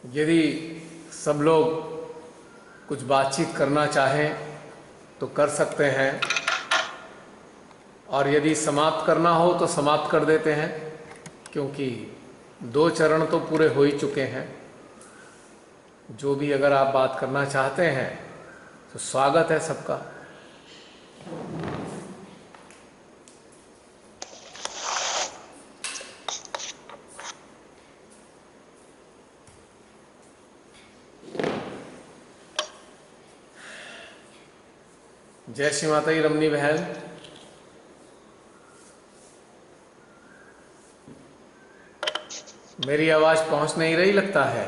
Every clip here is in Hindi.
यदि सब लोग कुछ बातचीत करना चाहें तो कर सकते हैं, और यदि समाप्त करना हो तो समाप्त कर देते हैं, क्योंकि 2 चरण तो पूरे हो ही चुके हैं। जो भी अगर आप बात करना चाहते हैं तो स्वागत है सबका। जय श्री माता जी रमनी बहन। मेरी आवाज पहुंच नहीं रही लगता है।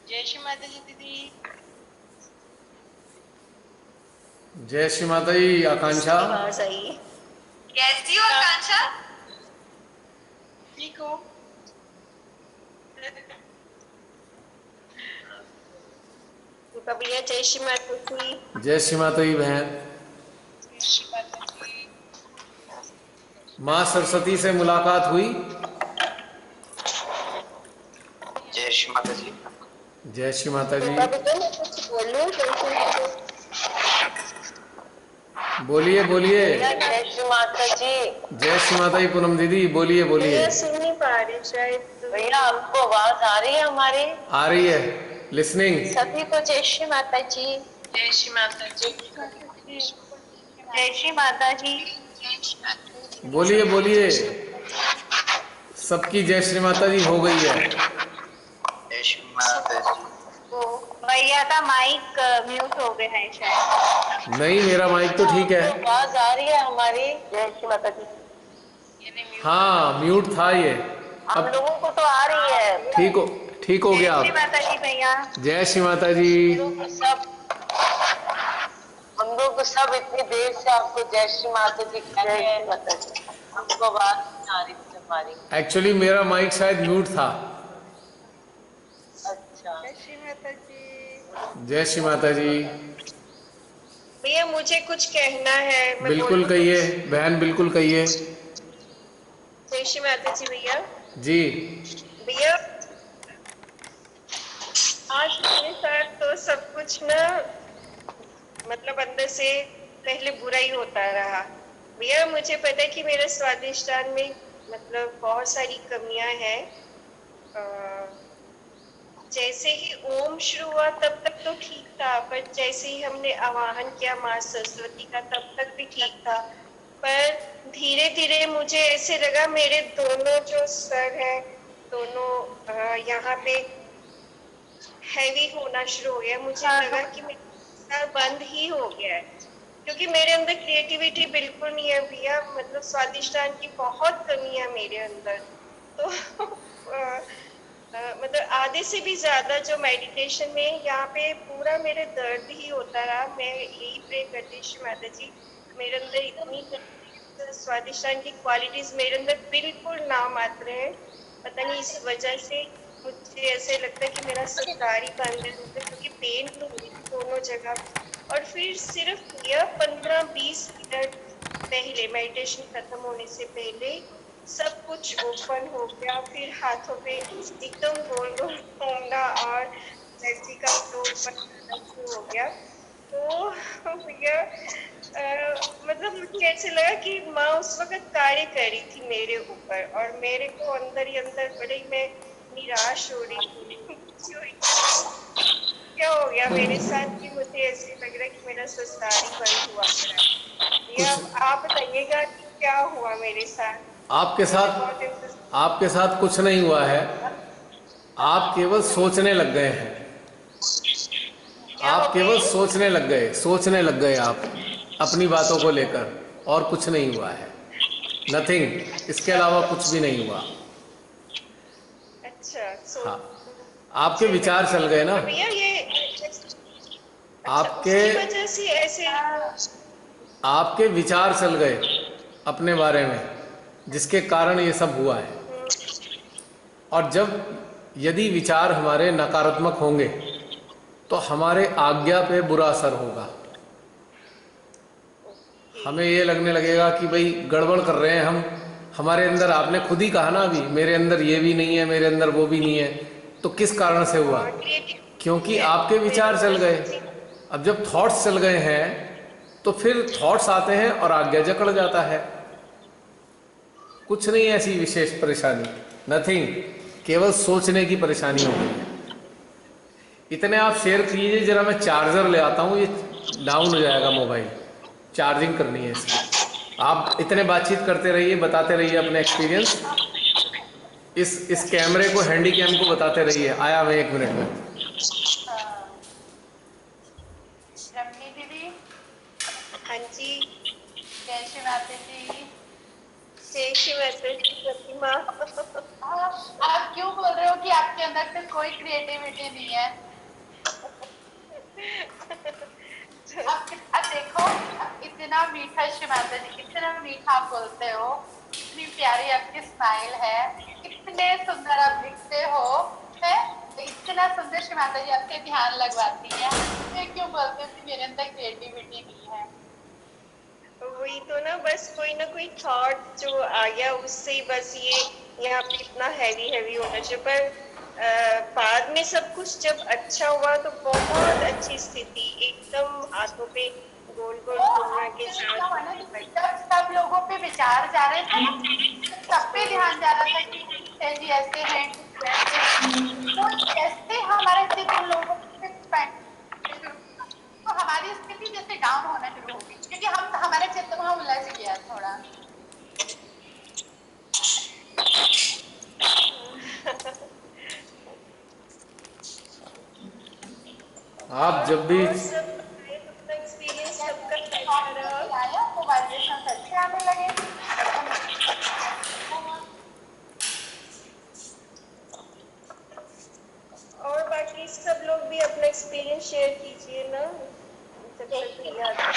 जय श्री माता जी दीदी। जय श्री माता जी आकांक्षा। सही। कैसी हो आकांक्षा? ठीक हो? कभी है जय श्री माता जी। जय श्री माता जी बहन। जय श्री माता जी। माँ सरस्वती से मुलाकात हुई? जय श्री माता जी। जय श्री माता जी। कुछ बोलूं? बोलिए बोलिए। जय श्री माता जी। जय श्री माता जी पूनम दीदी, बोलिए बोलिए। सुन नहीं पा रही शायद। भैया आपको आवाज आ रही है हमारी? आ रही है, लिसनिंग। सभी को जय श्री माता जी। जय श्री माता जी। जय श्री माता जी। बोलिए बोलिए। सबकी जय श्री माता जी हो गई है। जय श्री माता जी। भैया का माइक म्यूट हो गया है शायद। नहीं, मेरा माइक तो ठीक है। आवाज आ रही है हमारी? जय श्री माता जी। हाँ, म्यूट था ये। हम लोगों को तो आ रही है। ठीक हो गया जय श्री अब। माता जी भैया। जय श्री माता जी। हम लोग सब इतनी देर से आपको जय श्री माता जी कह रहे हैं, हमको आवाज नहीं आ रही थी हमारी। एक्चुअली मेरा माइक शायद म्यूट था। अच्छा। जय श्री माता जी। जय श्री माता जी। भैया मुझे कुछ कहना है। बिल्कुल कहिए बहन, बिल्कुल कहिए। जय श्री माता जी भैया। जी। भैया आज मेरे साथ तो सब कुछ ना, मतलब अंदर से पहले बुरा ही होता रहा। भैया मुझे पता है कि मेरे स्वादिष्टान में मतलब बहुत सारी कमियां हैं। जैसे ही ओम शुरू हुआ तब तक तो ठीक था, पर जैसे ही हमने आवाहन किया माँ सरस्वती का तब तक भी ठीक था। पर धीरे धीरे मुझे ऐसे लगा मेरे दोनों जो सर हैं दोनों यहाँ पे हैवी होना शुरू हो गया। मुझे लगा कि मेरा सर बंद ही हो गया है, क्योंकि मेरे अंदर क्रिएटिविटी बिल्कुल नहीं है भैया। मतलब स्वादिष्टान की बहुत कमी है मेरे अंदर। तो मतलब आधे से भी ज्यादा जो मेडिटेशन में यहाँ पे पूरा मेरे दर्द ही होता रहा। मैं यही प्रे करती श्री माता जी, मेरे अंदर इतनी स्वादिष्टान की क्वालिटीज मेरे अंदर बिल्कुल नामात्र है। पता नहीं इस वजह से मुझे ऐसे लगता है कि मेरा सरकारी बंद है, क्योंकि पेन हो रही थी दोनों जगह। और फिर सिर्फ यह 15-20 मिनट पहले मेडिटेशन खत्म होने से पहले सब कुछ ओपन हो गया। फिर हाथों पे एकदम गोल गोल घूमना और एनर्जी का फ्लो शुरू हो गया। तो भैया मतलब मुझे ऐसे लगा कि माँ उस वक्त कार्य कर रही थी मेरे ऊपर, और मेरे को अंदर ही अंदर बड़े मैं निराश हो रही थी। क्या हो गया मेरे साथ कि मुझे ऐसे लग रहा है कि मेरा संसार ही बंद हुआ है। भैया आप बताइएगा कि क्या हुआ मेरे साथ। आपके साथ कुछ नहीं हुआ है। आप केवल सोचने लग गए हैं। आप केवल सोचने लग गए आप अपनी बातों को लेकर, और कुछ नहीं हुआ है। नथिंग, इसके अलावा कुछ भी नहीं हुआ। अच्छा। हाँ, आपके विचार चल गए ना। भैया ये आपके वजह से ऐसे आपके विचार चल गए अपने बारे में, जिसके कारण ये सब हुआ है। और जब यदि विचार हमारे नकारात्मक होंगे तो हमारे आज्ञा पे बुरा असर होगा। हमें ये लगने लगेगा कि भाई गड़बड़ कर रहे हैं हम, हमारे अंदर, आपने खुद ही कहा ना अभी, मेरे अंदर ये भी नहीं है, मेरे अंदर वो भी नहीं है। तो किस कारण से हुआ? क्योंकि आपके विचार चल गए। अब जब थॉट्स चल गए हैं तो फिर थॉट्स आते हैं और आज्ञा जकड़ जाता है। कुछ नहीं ऐसी विशेष परेशानी, नथिंग, केवल सोचने की परेशानी हो गई है। इतने आप शेयर कीजिए, जरा मैं चार्जर ले आता हूँ, ये डाउन हो जाएगा मोबाइल, चार्जिंग करनी है इसकी। आप इतने बातचीत करते रहिए, बताते रहिए अपने एक्सपीरियंस, इस कैमरे को, हैंडी कैम को बताते रहिए। आया मैं 1 मिनट में। रमनी दीदी, हाँ जी, जय श्री माता जी। जय श्री माता जी प्रतिमा। आप क्यों बोल रहे हो कि आपके अंदर से कोई क्रिएटिविटी नहीं है? अब देखो, इतना मीठा श्री माता जी, इतना मीठा आप बोलते हो, इतनी प्यारी आपकी स्माइल है, इतने सुंदर आप दिखते हो, है? इतना सुंदर श्री माता जी आपके ध्यान लगवाती है, फिर क्यों बोलते हो कि मेरे अंदर क्रिएटिविटी नहीं है? वही तो ना, बस कोई ना कोई थॉट जो आ गया उससे ही बस ये यहाँ पे इतना हैवी हैवी होना चाहिए। पर बाद में सब कुछ जब अच्छा हुआ तो बहुत अच्छी स्थिति, एकदम हाथों पे गोल गोल घूमना के साथ। जब सब लोगों पे विचार जा रहे थे ना, सब पे ध्यान जा रहा था कि जी ऐसे हैं, तो जैसे हमारे चित्र लोगों पे तो हमारी स्थिति जैसे डाउन होना शुरू हो गई, क्योंकि हमारे चित्र वहाँ उलझ गया थोड़ा। आप जब भी एक्सपीरियंस सबका कैसा रहा? आया तो वाइब्रेशन अच्छे आने लगे। और बाकी सब लोग भी अपना एक्सपीरियंस शेयर कीजिए ना, जब तक भी याद है।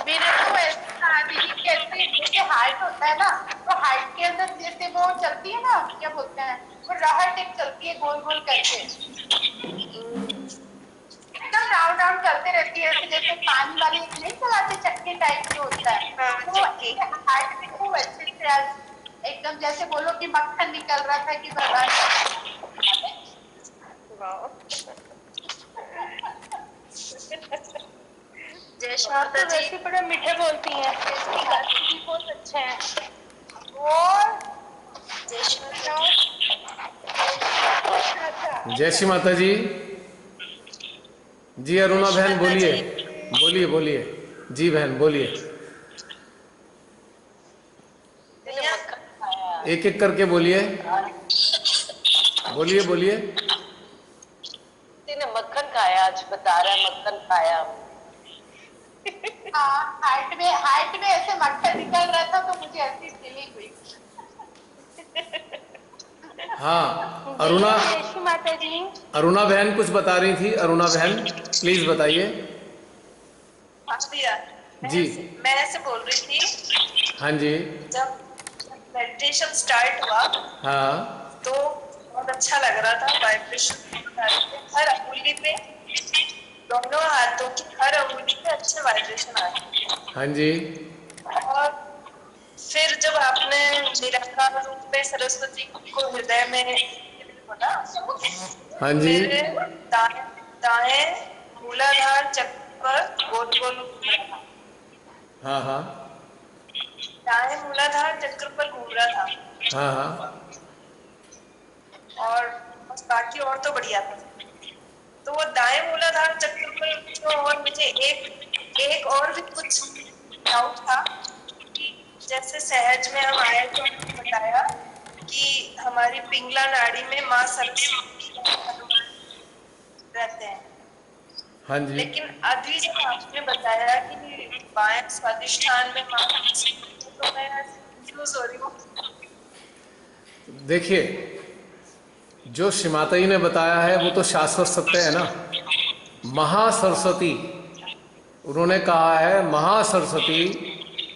मेरे को ऐसा दीदी कैसे जैसे हार्ट होता है ना, तो हार्ट के अंदर जैसे वो चलती है ना, क्या बोलते हैं, वो राहट एक चलती है गोल गोल करके, एकदम राउंड राउंड चलते रहती है, जैसे पानी वाली नहीं चलाते, चक्के टाइप जो होता है, वो हार्ट में खूब अच्छे से आज एकदम जैसे बोलो कि मक्खन निकल रहा था कि भगवान। जय श्री माता जी। वैसे बड़े मीठे बोलती हैं, भी बहुत अच्छे हैं। और जय श्री माता। जय श्री माता जी। जी अरुणा बहन बोलिए, बोलिए बोलिए। जी बहन बोलिए, एक एक करके बोलिए, बोलिए बोलिए। मक्खन खाया आज, बता रहा है मक्खन खाया। हाँ, हार्ट में ऐसे मक्खन निकल रहा था तो मुझे ऐसी फीलिंग हुई। हाँ अरुणा, माता जी, अरुणा बहन कुछ बता रही थी। अरुणा बहन प्लीज बताइए। जी मैं ऐसे बोल रही थी, हाँ जी, जब मेडिटेशन स्टार्ट हुआ हाँ तो बहुत अच्छा लग रहा था। वाइब्रेशन हर अंगुली पे, दोनों हाथों की हर अंगुली पे अच्छे वाइब्रेशन आए। हाँ जी। और फिर जब आपने निराकार रूप में सरस्वती को हृदय में बोला, हाँ जी। मेरे दाएं मूलाधार चक्र पर गोल गोल घूम रहा था। हाँ हाँ दाएं मूलाधार चक्र पर घूम रहा था। हाँ हाँ। और बाकी और तो बढ़िया था। तो वो दाएं मूलाधार चक्र पर जो, और मुझे एक और भी कुछ डाउट था कि जैसे सहज में हम आए तो बताया कि हमारी पिंगला नाड़ी में माँ सरस्वती रहते हैं। हाँ जी। लेकिन अभी जब आपने बताया कि बाएं स्वादिष्ठान में माँ सरस्वती, तो मैं कंफ्यूज हो रही हूँ। देखिए, जो श्रीमाता जी ने बताया है वो तो शाश्वत सत्य है ना। महासरस्वती, उन्होंने कहा है महासरस्वती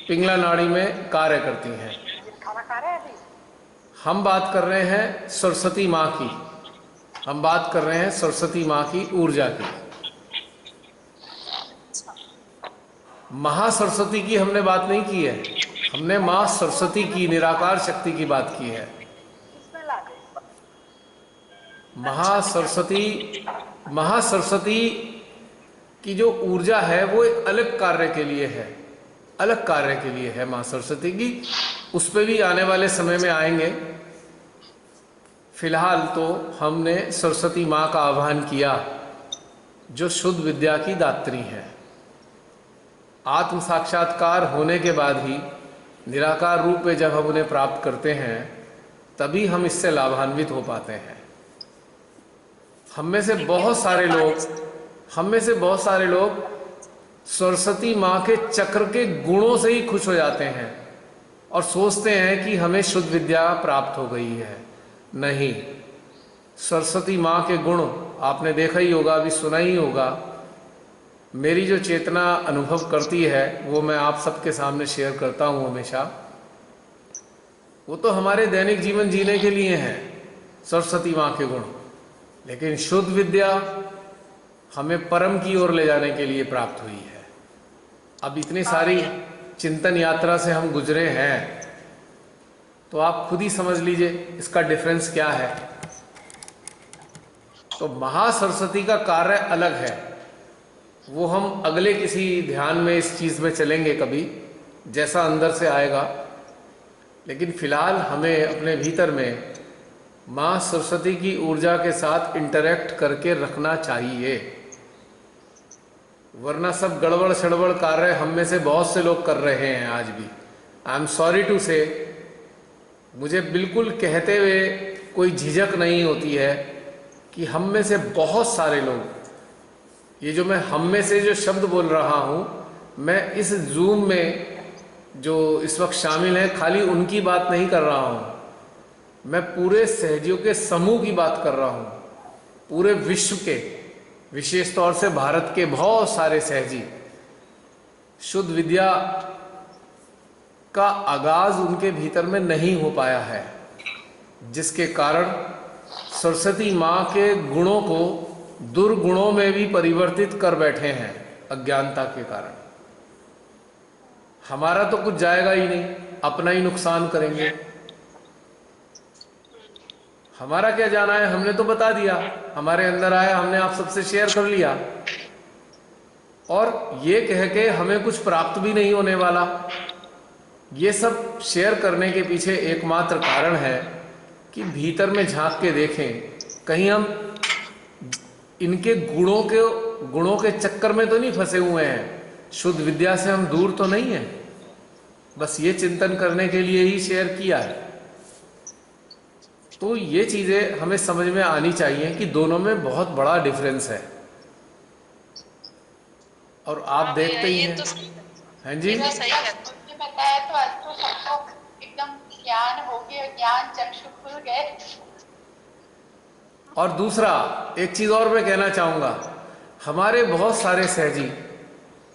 पिंगला नाड़ी में कार्य करती हैं। हम बात कर रहे हैं सरस्वती माँ की, हम बात कर रहे हैं सरस्वती माँ की ऊर्जा की। महासरस्वती की हमने बात नहीं की है, हमने माँ सरस्वती की निराकार शक्ति की बात की है। महासरस्वती की जो ऊर्जा है वो एक अलग कार्य के लिए है, अलग कार्य के लिए है माँ सरस्वती की। उस पर भी आने वाले समय में आएंगे। फिलहाल तो हमने सरस्वती माँ का आह्वान किया जो शुद्ध विद्या की दात्री है। आत्म साक्षात्कार होने के बाद ही निराकार रूप में जब हम उन्हें प्राप्त करते हैं तभी हम इससे लाभान्वित हो पाते हैं। हम में से बहुत सारे लोग सरस्वती माँ के चक्र के गुणों से ही खुश हो जाते हैं और सोचते हैं कि हमें शुद्ध विद्या प्राप्त हो गई है। नहीं, सरस्वती माँ के गुण आपने देखा ही होगा, अभी सुना ही होगा। मेरी जो चेतना अनुभव करती है वो मैं आप सबके सामने शेयर करता हूँ हमेशा। वो तो हमारे दैनिक जीवन जीने के लिए हैं सरस्वती माँ के गुण, लेकिन शुद्ध विद्या हमें परम की ओर ले जाने के लिए प्राप्त हुई है। अब इतनी सारी चिंतन यात्रा से हम गुजरे हैं तो आप खुद ही समझ लीजिए इसका डिफरेंस क्या है। तो महासरस्वती का कार्य अलग है, वो हम अगले किसी ध्यान में इस चीज में चलेंगे कभी, जैसा अंदर से आएगा। लेकिन फिलहाल हमें अपने भीतर में माँ सरस्वती की ऊर्जा के साथ इंटरैक्ट करके रखना चाहिए, वरना सब गड़बड़ सड़बड़ कार्य हम में से बहुत से लोग कर रहे हैं आज भी। आई एम सॉरी टू से, मुझे बिल्कुल कहते हुए कोई झिझक नहीं होती है कि हम में से बहुत सारे लोग, ये जो मैं हम में से जो शब्द बोल रहा हूँ, मैं इस जूम में जो इस वक्त शामिल हैं खाली उनकी बात नहीं कर रहा हूँ, मैं पूरे सहजियों के समूह की बात कर रहा हूँ, पूरे विश्व के, विशेष तौर से भारत के बहुत सारे सहजी। शुद्ध विद्या का आगाज उनके भीतर में नहीं हो पाया है, जिसके कारण सरस्वती माँ के गुणों को दुर्गुणों में भी परिवर्तित कर बैठे हैं अज्ञानता के कारण। हमारा तो कुछ जाएगा ही नहीं, अपना ही नुकसान करेंगे। हमारा क्या जाना है, हमने तो बता दिया, हमारे अंदर आया, हमने आप सबसे शेयर कर लिया, और ये कह के हमें कुछ प्राप्त भी नहीं होने वाला। ये सब शेयर करने के पीछे एकमात्र कारण है कि भीतर में झांक के देखें, कहीं हम इनके गुणों के चक्कर में तो नहीं फंसे हुए हैं, शुद्ध विद्या से हम दूर तो नहीं है। बस ये चिंतन करने के लिए ही शेयर किया है। तो ये चीजें हमें समझ में आनी चाहिए कि दोनों में बहुत बड़ा डिफरेंस है। और आप देखते ही हैं। हाँ जी, बताया तो आज तो सबको एकदम ज्ञान हो गया, ज्ञान चक्षु खुल गए। और दूसरा एक चीज और मैं कहना चाहूंगा, हमारे बहुत सारे सहजी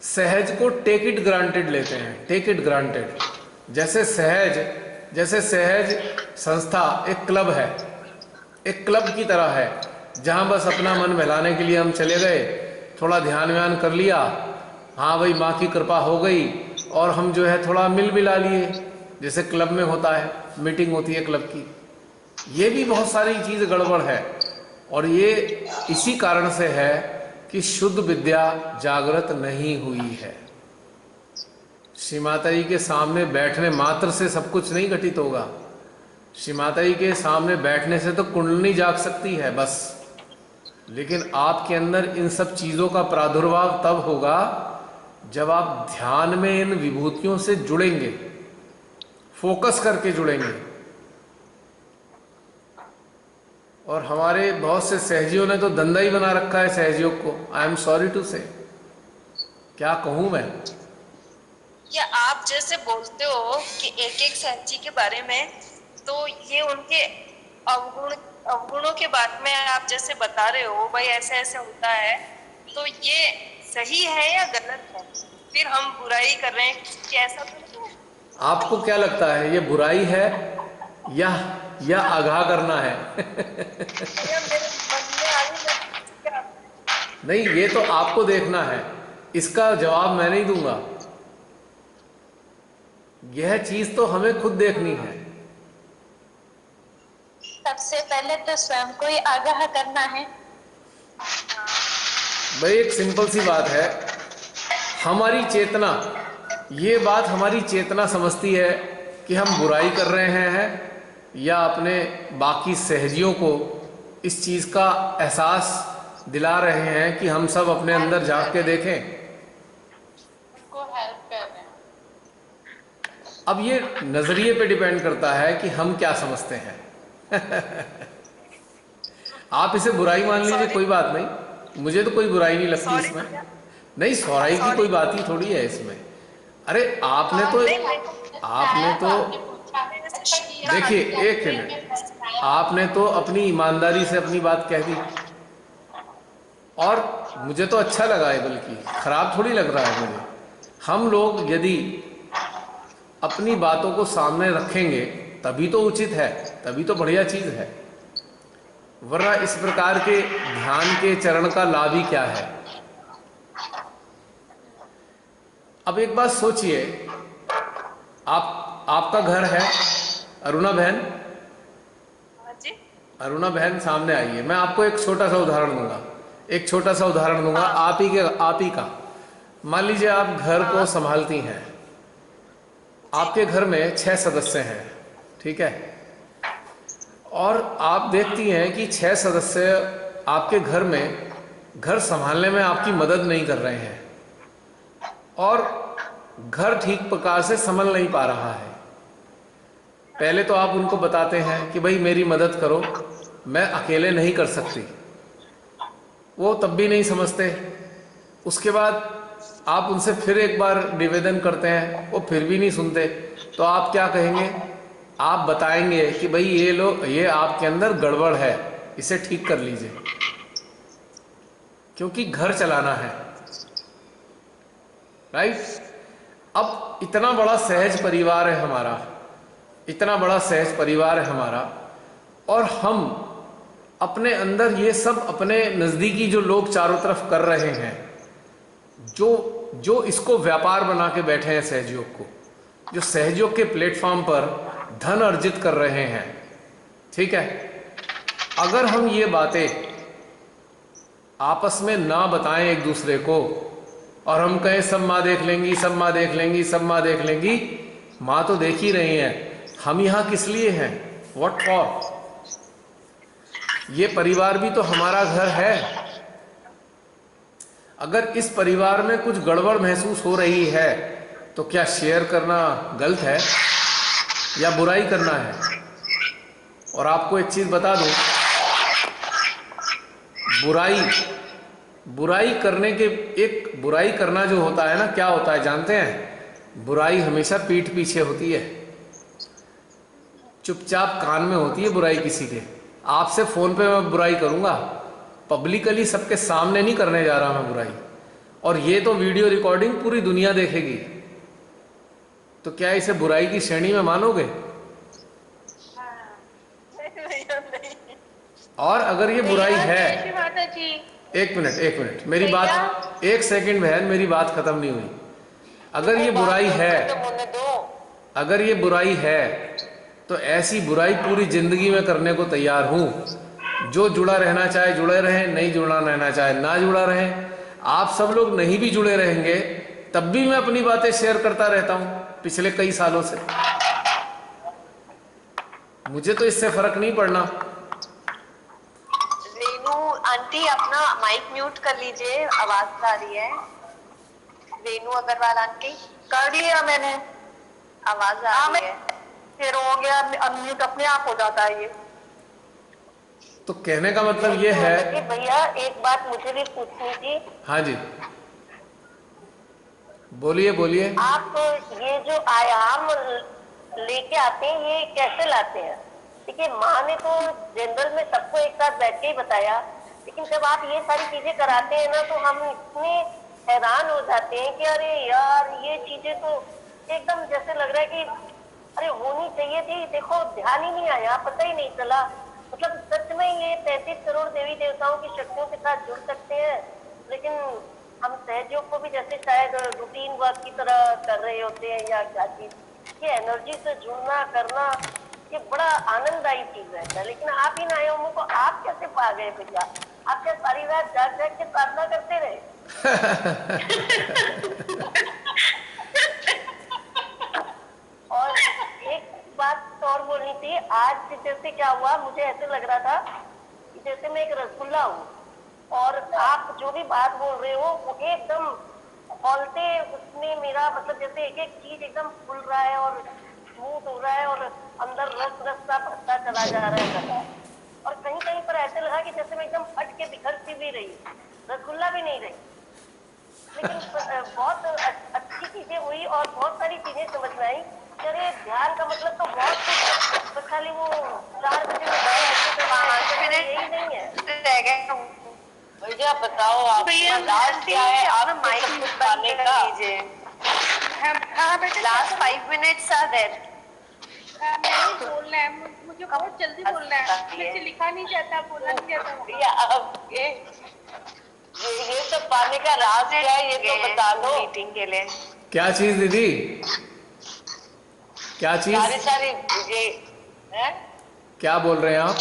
सहज को टेक इट ग्रांटेड लेते हैं, टेक इट ग्रांटेड। जैसे सहज संस्था एक क्लब है, एक क्लब की तरह है, जहां बस अपना मन बहलाने के लिए हम चले गए, थोड़ा ध्यान व्यान कर लिया, हाँ भाई माँ की कृपा हो गई, और हम जो है थोड़ा मिल मिला लिए, जैसे क्लब में होता है, मीटिंग होती है क्लब की। ये भी बहुत सारी चीज गड़बड़ है, और ये इसी कारण से है कि शुद्ध विद्या जागृत नहीं हुई है। श्री माता जी के सामने बैठने मात्र से सब कुछ नहीं घटित होगा। श्री माता जी के सामने बैठने से तो कुंडली जाग सकती है बस, लेकिन आपके अंदर इन सब चीजों का प्रादुर्भाव तब होगा जब आप ध्यान में इन विभूतियों से जुड़ेंगे, फोकस करके जुड़ेंगे। और हमारे बहुत से सहजियों ने तो धंधा ही बना रखा है सहजियों को। आई एम सॉरी टू से, क्या कहूं मैं। या आप जैसे बोलते हो कि एक एक सहजी के बारे में, तो ये उनके अवगुणों के बारे में आप जैसे बता रहे हो, भाई ऐसे ऐसे होता है, तो ये सही है या गलत है? फिर हम बुराई कर रहे हैं कि ऐसा तो नहीं है। आपको क्या लगता है, ये बुराई है या या आगाह करना है? भैया मेरे मन में आ रही, मैं क्या नहीं, ये तो आपको देखना है, इसका जवाब मैं नहीं दूंगा। यह चीज तो हमें खुद देखनी है। सबसे पहले तो स्वयं को ही आगाह करना है। भाई एक सिंपल सी बात है, हमारी चेतना, ये बात हमारी चेतना समझती है कि हम बुराई कर रहे हैं या अपने बाकी सहजियों को इस चीज का एहसास दिला रहे हैं कि हम सब अपने अंदर झांक के देखें। उनको हेल्प कर रहे हैं। अब ये नजरिए पे डिपेंड करता है कि हम क्या समझते हैं। आप इसे बुराई मान लीजिए, कोई बात नहीं, मुझे तो कोई बुराई नहीं लगती Sorry, इसमें। भैया। नहीं, सॉरी की कोई बात ही थोड़ी है इसमें। अरे आपने तो देखिए, एक मिनट, आपने तो अपनी ईमानदारी से अपनी बात कह दी और मुझे तो अच्छा लगा है, बल्कि खराब थोड़ी लग रहा है मुझे। हम लोग यदि अपनी बातों को सामने रखेंगे तभी तो उचित है, तभी तो बढ़िया चीज है, वरना इस प्रकार के ध्यान के चरण का लाभ ही क्या है। अब एक बात सोचिए, आपका घर है, अरुणा बहन, हाँ जी। अरुणा बहन सामने आइए, मैं आपको एक छोटा सा उदाहरण दूंगा, एक छोटा सा उदाहरण दूंगा आप ही का। मान लीजिए आप घर को संभालती हैं, आपके घर में 6 सदस्य हैं, ठीक है, और आप देखती हैं कि 6 सदस्य आपके घर में घर संभालने में आपकी मदद नहीं कर रहे हैं और घर ठीक प्रकार से संभल नहीं पा रहा है। पहले तो आप उनको बताते हैं कि भाई मेरी मदद करो, मैं अकेले नहीं कर सकती, वो तब भी नहीं समझते। उसके बाद आप उनसे फिर एक बार निवेदन करते हैं, वो फिर भी नहीं सुनते, तो आप क्या कहेंगे? आप बताएंगे कि भाई ये आपके अंदर गड़बड़ है, इसे ठीक कर लीजिए, क्योंकि घर चलाना है, राइट। अब इतना बड़ा सहज परिवार है हमारा, इतना बड़ा सहज परिवार है हमारा, और हम अपने अंदर ये सब अपने नज़दीकी जो लोग चारों तरफ कर रहे हैं, जो इसको व्यापार बना के बैठे हैं, सहयोग को, जो सहयोग के प्लेटफॉर्म पर धन अर्जित कर रहे हैं, ठीक है, अगर हम ये बातें आपस में ना बताएं एक दूसरे को और हम कहें सब माँ देख लेंगी, सब माँ देख लेंगी, सब माँ देख लेंगी, माँ तो देख ही रही हैं, हम यहाँ किस लिए हैं? What for? ये परिवार भी तो हमारा घर है। अगर इस परिवार में कुछ गड़बड़ महसूस हो रही है तो क्या शेयर करना गलत है या बुराई करना है? और आपको एक चीज बता दूं, बुराई करने के, एक बुराई करना जो होता है ना, क्या होता है जानते हैं? बुराई हमेशा पीठ पीछे होती है, चुपचाप कान में होती है बुराई किसी के। आपसे फोन पे मैं बुराई करूंगा, पब्लिकली सबके सामने नहीं करने जा रहा मैं बुराई, और ये तो वीडियो रिकॉर्डिंग पूरी दुनिया देखेगी, तो क्या इसे बुराई की श्रेणी में मानोगे? नहीं। और अगर ये बुराई है, माता जी, एक मिनट मेरी बात, एक सेकंड बहन, मेरी बात खत्म नहीं हुई। अगर ये बुराई है, अगर ये बुराई है तो ऐसी बुराई पूरी जिंदगी में करने को तैयार हूं। जो जुड़ा रहना चाहे जुड़े रहे, नहीं जुड़ा रहना चाहे ना जुड़ा रहे। आप सब लोग नहीं भी जुड़े रहेंगे तब भी मैं अपनी बातें शेयर करता रहता हूं पिछले कई सालों से, मुझे तो इससे फर्क नहीं पड़ना। रेनू आंटी अपना माइक म्यूट कर लीजिए, आवाज आ रही है। रेनू अग्रवाल आंटी, कर लिया मैंने, आवाज आ रही है। फिर हो गया अनम्यूट, अपने आप हो जाता है ये। तो कहने का मतलब ये है, भैया एक बात मुझे भी पूछनी थी। हाँ जी बोलिए बोलिए। आप ये जो आयाम लेके आते हैं, ये कैसे लाते हैं? देखिए, माँ ने तो जनरल में सबको एक साथ बैठ के ही बताया, लेकिन जब आप ये सारी चीजें कराते हैं ना, तो हम इतने हैरान हो जाते हैं कि अरे यार, ये चीजें तो एकदम जैसे लग रहा है कि अरे होनी चाहिए थी, देखो ध्यान ही नहीं आया, पता ही नहीं चला। मतलब सच में ये 33 करोड़ देवी देवताओं की शक्तियों के साथ जुड़ सकते हैं, लेकिन हम सहयोग को भी जैसे शायद रूटीन वर्क की तरह कर रहे होते हैं या क्या चीज। ये एनर्जी से जुड़ना करना ये बड़ा आनंददायी चीज रहता है। लेकिन आप इन आयामों को आप कैसे पा गए भैया? आप क्या सारी रात जाग जाग के साधना करते रहे? और एक बात और बोलनी थी, आज जैसे क्या हुआ, मुझे ऐसे लग रहा था कि जैसे मैं एक रसगुल्ला हूँ और आप जो भी बात बोल रहे हो वो एकदम खोलते उसमें मेरा मतलब जैसे एक एक चीज एकदम खुल रहा है और स्मूथ हो रहा है और अंदर रस रस सा बढ़ता चला जा रहा है। और कहीं कहीं पर ऐसे लगा कि जैसे मैं एकदम फट के बिखर सी भी रही, रसगुल्ला भी नहीं रही। लेकिन बहुत अच्छी चीजें हुई और बहुत सारी चीजें समझ में आई। अरे ध्यान का मतलब तो बहुत कुछ, तो खाली वो 4 बजे में यही नहीं है। भैया बताओ आप लास्ट क्या है, आप माइक कुछ पाने का लास्ट 5 मिनट्स आर देयर। नहीं बोलना है, मुझे बहुत जल्दी बोलना है, मुझे लिखा नहीं जाता, बोलना नहीं जाता। भैया अब ये सब पाने का राज क्या है, ये तो बता दो मीटिंग के लिए। क्या चीज दीदी, क्या चीज? सारी ये है? क्या बोल रहे हैं आप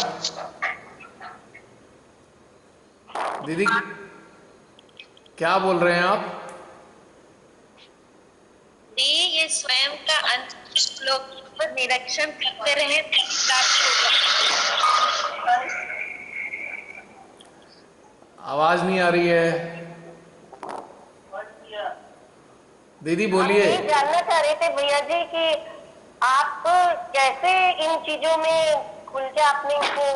दीदी? क्या बोल रहे हैं आप? दी ये स्वयं का अंत श्लोक पर निरीक्षण करते रहे प्राप्त होगा। आवाज नहीं आ रही है दीदी, बोलिए। हम ये जानना चाह रहे थे भैया जी कि आप कैसे इन चीजों में खुल के आपने इनको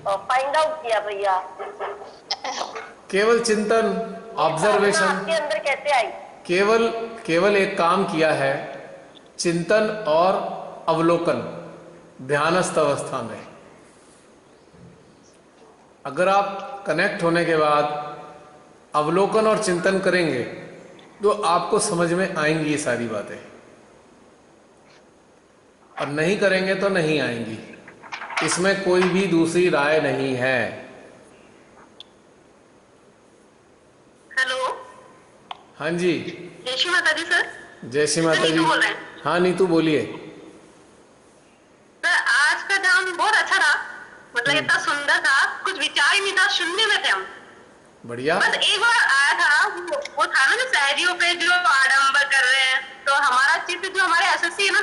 फाइंड आउट किया भैया? केवल चिंतन, ऑब्जर्वेशन, आपके अंदर कैसे आई? केवल एक काम किया है, चिंतन और अवलोकन ध्यानस्थ अवस्था में। अगर आप कनेक्ट होने के बाद अवलोकन और चिंतन करेंगे तो आपको समझ में आएंगी ये सारी बातें, और नहीं करेंगे तो नहीं आएंगी। इसमें कोई भी दूसरी राय नहीं है। हेलो, हाँ जी, जय श्री माता दी सर। जय श्री माता जी। बोल रहे हैं हाँ नीतू बोलिए। सर, आज का ध्यान बहुत अच्छा था, मतलब इतना सुंदर था, कुछ विचार ही नहीं था, सुनने में थे हम। बढ़िया। बस एक बार आया था वो था ना जो सहजियों पे जो आडंबर कर रहे हैं, तो हमारा चित्त जो हमारे एसएससी है ना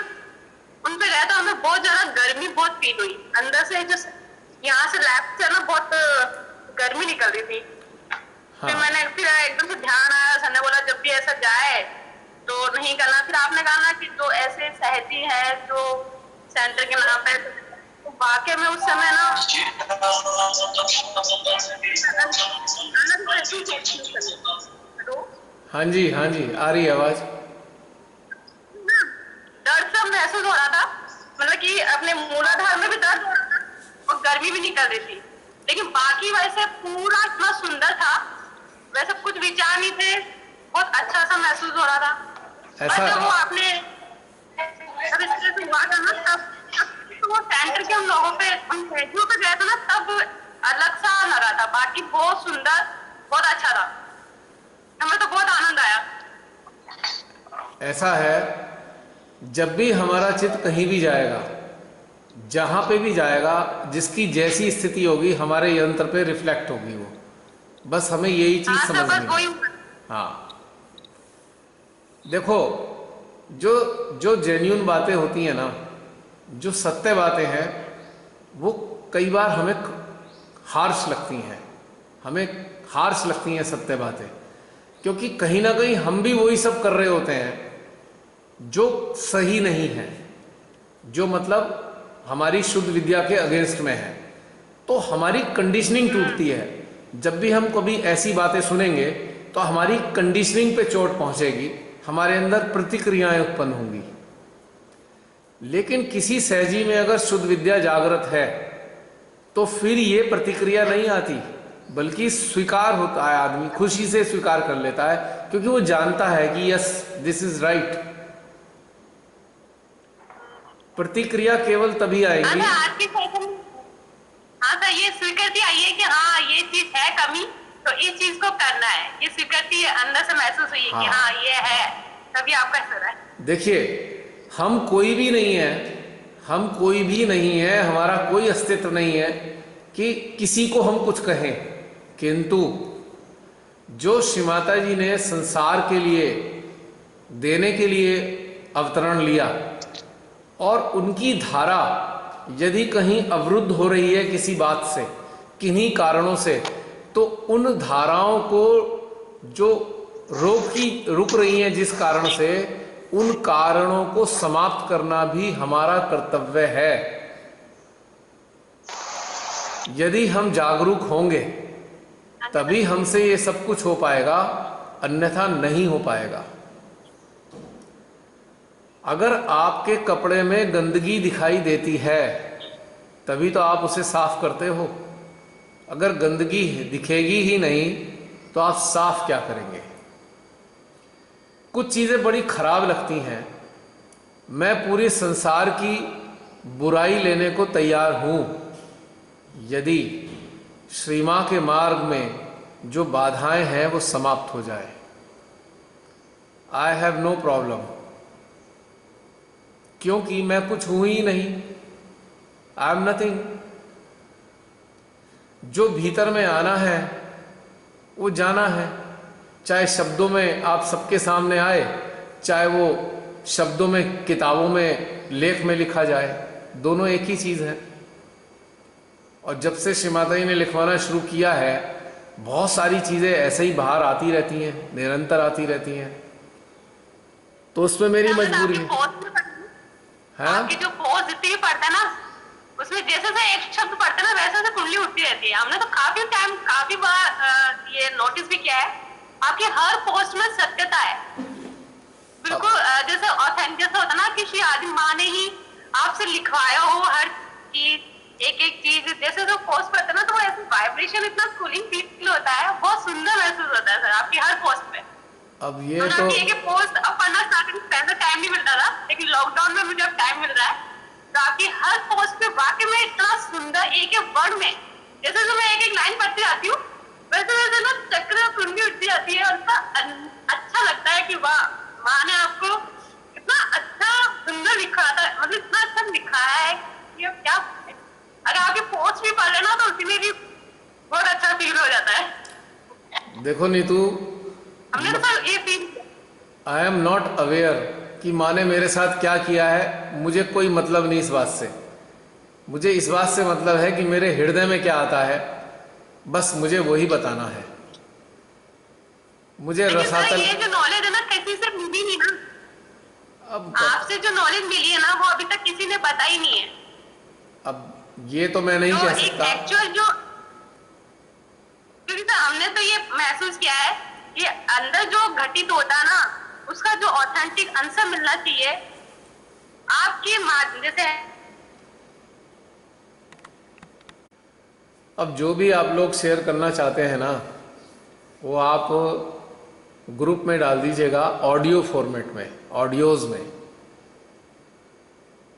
उन पे गया, तो हमें बहुत ज्यादा गर्मी बहुत फील हुई अंदर से। जो यहाँ से लैब से ना बहुत गर्मी निकल रही थी। हाँ। फिर मैंने एकदम से ध्यान आया, सर ने बोला जब भी ऐसा जाए तो नहीं करना। फिर आपने कहा ना कि जो ऐसे सहजी है जो सेंटर के नाम पे, तो वाकई में उस समय ना हाँ जी, हाँ जी, आ रही है आवाज। दर्द सब महसूस हो रहा था, मतलब कि अपने मूलाधार में भी दर्द हो रहा था और गर्मी भी निकल रही थी। लेकिन बाकी वैसे पूरा इतना सुंदर था, वैसे कुछ विचार नहीं थे, बहुत अच्छा सा महसूस हो रहा था। ऐसा और जब वो आपने जब इस तरह से हुआ था ना, तब तो वो सेंटर के हम लोगों पे, हम सहजियों पे गए थे ना, तब अलग सा लगा था। बाकी बहुत सुंदर, बहुत अच्छा था, हमें तो बहुत आनंद आया। ऐसा है, जब भी हमारा चित्त कहीं भी जाएगा, जहां पे भी जाएगा, जिसकी जैसी स्थिति होगी हमारे यंत्र पे रिफ्लेक्ट होगी वो। बस हमें यही चीज समझनी है। हाँ, देखो, जो जेन्युइन बातें होती हैं ना, जो सत्य बातें हैं, वो कई बार हमें हार्श लगती हैं सत्य बातें, क्योंकि कहीं ना कहीं हम भी वही सब कर रहे होते हैं जो सही नहीं है, जो मतलब हमारी शुद्ध विद्या के अगेंस्ट में है। तो हमारी कंडीशनिंग टूटती है। जब भी हम कभी ऐसी बातें सुनेंगे तो हमारी कंडीशनिंग पे चोट पहुंचेगी, हमारे अंदर प्रतिक्रियाएं उत्पन्न होंगी। लेकिन किसी सहजी में अगर शुद्ध विद्या जागृत है तो फिर ये प्रतिक्रिया नहीं आती, बल्कि स्वीकार होता है, आदमी खुशी से स्वीकार कर लेता है, क्योंकि वो जानता है कि यस, दिस इज राइट। प्रतिक्रिया केवल तभी हाँ आएगी। सर, आज के सेशन हाँ सर, ये स्वीकृति आई है कि हाँ ये चीज है कमी, तो इस चीज को करना है, ये स्वीकृति अंदर से महसूस हुई है कि हाँ ये है, तभी आपका असर है। देखिए, हम कोई भी नहीं है, हम कोई भी नहीं है, हमारा कोई अस्तित्व नहीं है कि किसी को हम कुछ कहें, किंतु जो श्री माता जी ने संसार के लिए देने के लिए अवतरण लिया और उनकी धारा यदि कहीं अवरुद्ध हो रही है किसी बात से, किन्हीं कारणों से, तो उन धाराओं को जो रुक रही हैं जिस कारण से, उन कारणों को समाप्त करना भी हमारा कर्तव्य है। यदि हम जागरूक होंगे तभी हमसे ये सब कुछ हो पाएगा, अन्यथा नहीं हो पाएगा। अगर आपके कपड़े में गंदगी दिखाई देती है तभी तो आप उसे साफ करते हो। अगर गंदगी दिखेगी ही नहीं तो आप साफ क्या करेंगे? कुछ चीज़ें बड़ी खराब लगती हैं, मैं पूरे संसार की बुराई लेने को तैयार हूँ यदि श्री मां के मार्ग में जो बाधाएं हैं वो समाप्त हो जाए। आई हैव नो प्रॉब्लम, क्योंकि मैं कुछ हूं ही नहीं, आई एम नथिंग। जो भीतर में आना है वो जाना है, चाहे शब्दों में आप सबके सामने आए, चाहे वो शब्दों में किताबों में लेख में लिखा जाए, दोनों एक ही चीज़ है। और जब से श्री माता जी ने लिखवाना शुरू किया है, बहुत सारी चीज़ें ऐसे ही बाहर आती रहती हैं, निरंतर आती रहती हैं, तो उसमें मेरी मजबूरी है। आपकी जो पोस्ट जितनी भी पढ़ते हैं ना, उसमें जैसे से एक शब्द पढ़ते हैं ना, वैसे से कुंडली उठती रहती है। हमने तो काफी बार ये नोटिस भी किया है, आपकी हर पोस्ट में सत्यता है, बिल्कुल जैसे ऑथेंटिक, जैसा होता ना कि श्री आदि माँ ने ही आपसे लिखवाया हो हर चीज, एक एक चीज। जैसे जो पोस्ट पढ़ते ना, तो वो ऐसे वाइब्रेशन इतना कूलिंग फील होता है, बहुत सुंदर महसूस होता है सर आपकी हर पोस्ट में। अब ये तो पोस्ट अब पढ़ना स्टार्ट, पहले टाइम नहीं मिलता था, लेकिन लॉकडाउन में मुझे अब टाइम मिल रहा है, तो आपकी हर पोस्ट पे वाकई में इतना सुंदर एक एक वर्ड में, जैसे जो मैं एक एक लाइन पढ़ती जाती हूँ, वैसे वैसे ना चक्र कुंडली उठती जाती है, और इतना अच्छा लगता है कि वाह, माँ ने आपको इतना अच्छा सुंदर लिखा था, मतलब इतना अच्छा लिखाया है कि अब क्या, अगर आपकी पोस्ट भी पढ़ लेना तो उसमें भी बहुत अच्छा फील हो जाता है। देखो नीतू, हमने तो सर ये feel, I am not aware कि माँ ने मेरे साथ क्या किया है, मुझे कोई मतलब नहीं इस बात से। मुझे इस बात से मतलब है कि मेरे हृदय में क्या आता है, बस मुझे वही बताना है। मुझे रसातल, ये जो नॉलेज है ना, किसी से मिली नहीं ना, अब आपसे जो नॉलेज मिली है ना, वो अभी तक किसी ने बताई नहीं है। अब ये तो मैं नहीं कह सकता। एक्चुअल जो, क्योंकि सर हमने तो ये महसूस किया है कि अंदर जो घटित होता है ना, उसका जो ऑथेंटिक आंसर मिलना चाहिए आपके माध्यम से। अब जो भी आप लोग शेयर करना चाहते हैं ना, वो आप ग्रुप में डाल दीजिएगा, ऑडियो फॉर्मेट में, ऑडियोज़ में,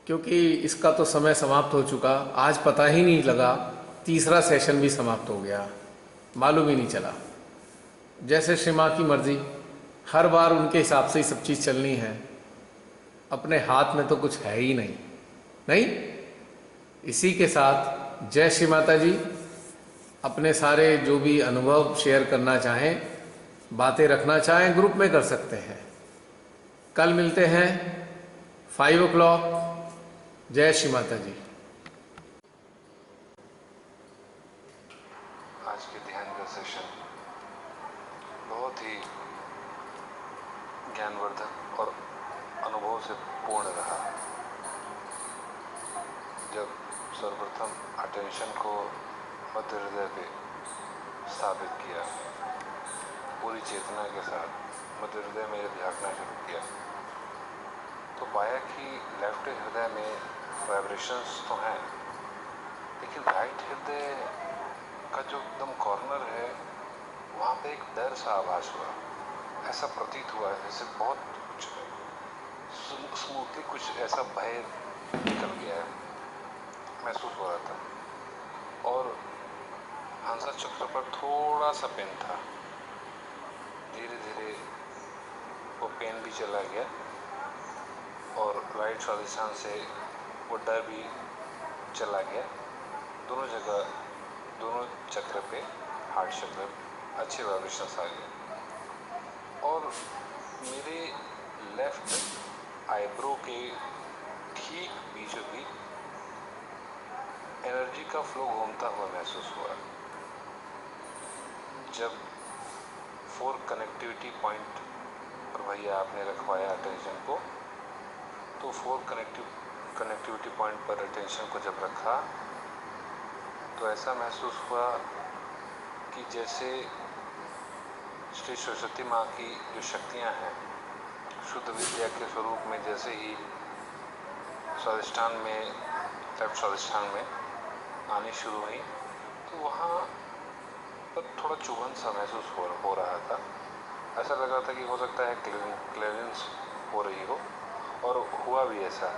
क्योंकि इसका तो समय समाप्त हो चुका। आज पता ही नहीं लगा, तीसरा सेशन भी समाप्त हो गया, मालूम ही नहीं चला। जैसे श्री माँ की मर्जी, हर बार उनके हिसाब से ही सब चीज़ चलनी है, अपने हाथ में तो कुछ है ही नहीं। इसी के साथ जय श्री माता जी। अपने सारे जो भी अनुभव शेयर करना चाहें, बातें रखना चाहें, ग्रुप में कर सकते हैं। कल मिलते हैं 5 o'clock। जय श्री माता जी। आज के ध्यान का सेशन बहुत ही ज्ञानवर्धक और अनुभव से पूर्ण रहा। जब सर्वप्रथम अटेंशन को मध्य हृदय पे स्थापित किया, पूरी चेतना के साथ मध्य हृदय में जब झांकना शुरू किया, तो पाया कि लेफ्ट हृदय में वाइब्रेशंस तो हैं, लेकिन राइट हृदय का जो एकदम कॉर्नर है, वहाँ पे एक डर सा आभास हुआ। ऐसा प्रतीत हुआ जैसे बहुत कुछ स्मूथली कुछ ऐसा भय निकल गया है महसूस हो रहा था। और हंसा चक्र पर थोड़ा सा पेन था। धीरे धीरे वो पेन भी चला गया और राइट स्वादिष्ठान से वो डर भी चला गया। दोनों जगह, दोनों चक्र पे, हार्ट चक्र, अच्छे वाइब्रेशंस आ गए। और मेरे लेफ्ट आईब्रो के ठीक बीचों बीच एनर्जी का फ्लो घूमता हुआ महसूस हुआ। जब 4 कनेक्टिविटी पॉइंट पर भैया आपने रखवाया अटेंशन को, तो 4 कनेक्टिविटी पॉइंट पर अटेंशन को जब रखा तो ऐसा महसूस हुआ कि जैसे श्री सरस्वती माँ की जो शक्तियाँ हैं शुद्ध विद्या के स्वरूप में जैसे ही स्वादिष्ठान में, लेफ्ट स्वादिष्ठान में आनी शुरू हुई, तो वहाँ पर थोड़ा चुभन सा महसूस हो रहा था। ऐसा लग रहा था कि हो सकता है क्लियरेंस हो रही हो, और हुआ भी ऐसा।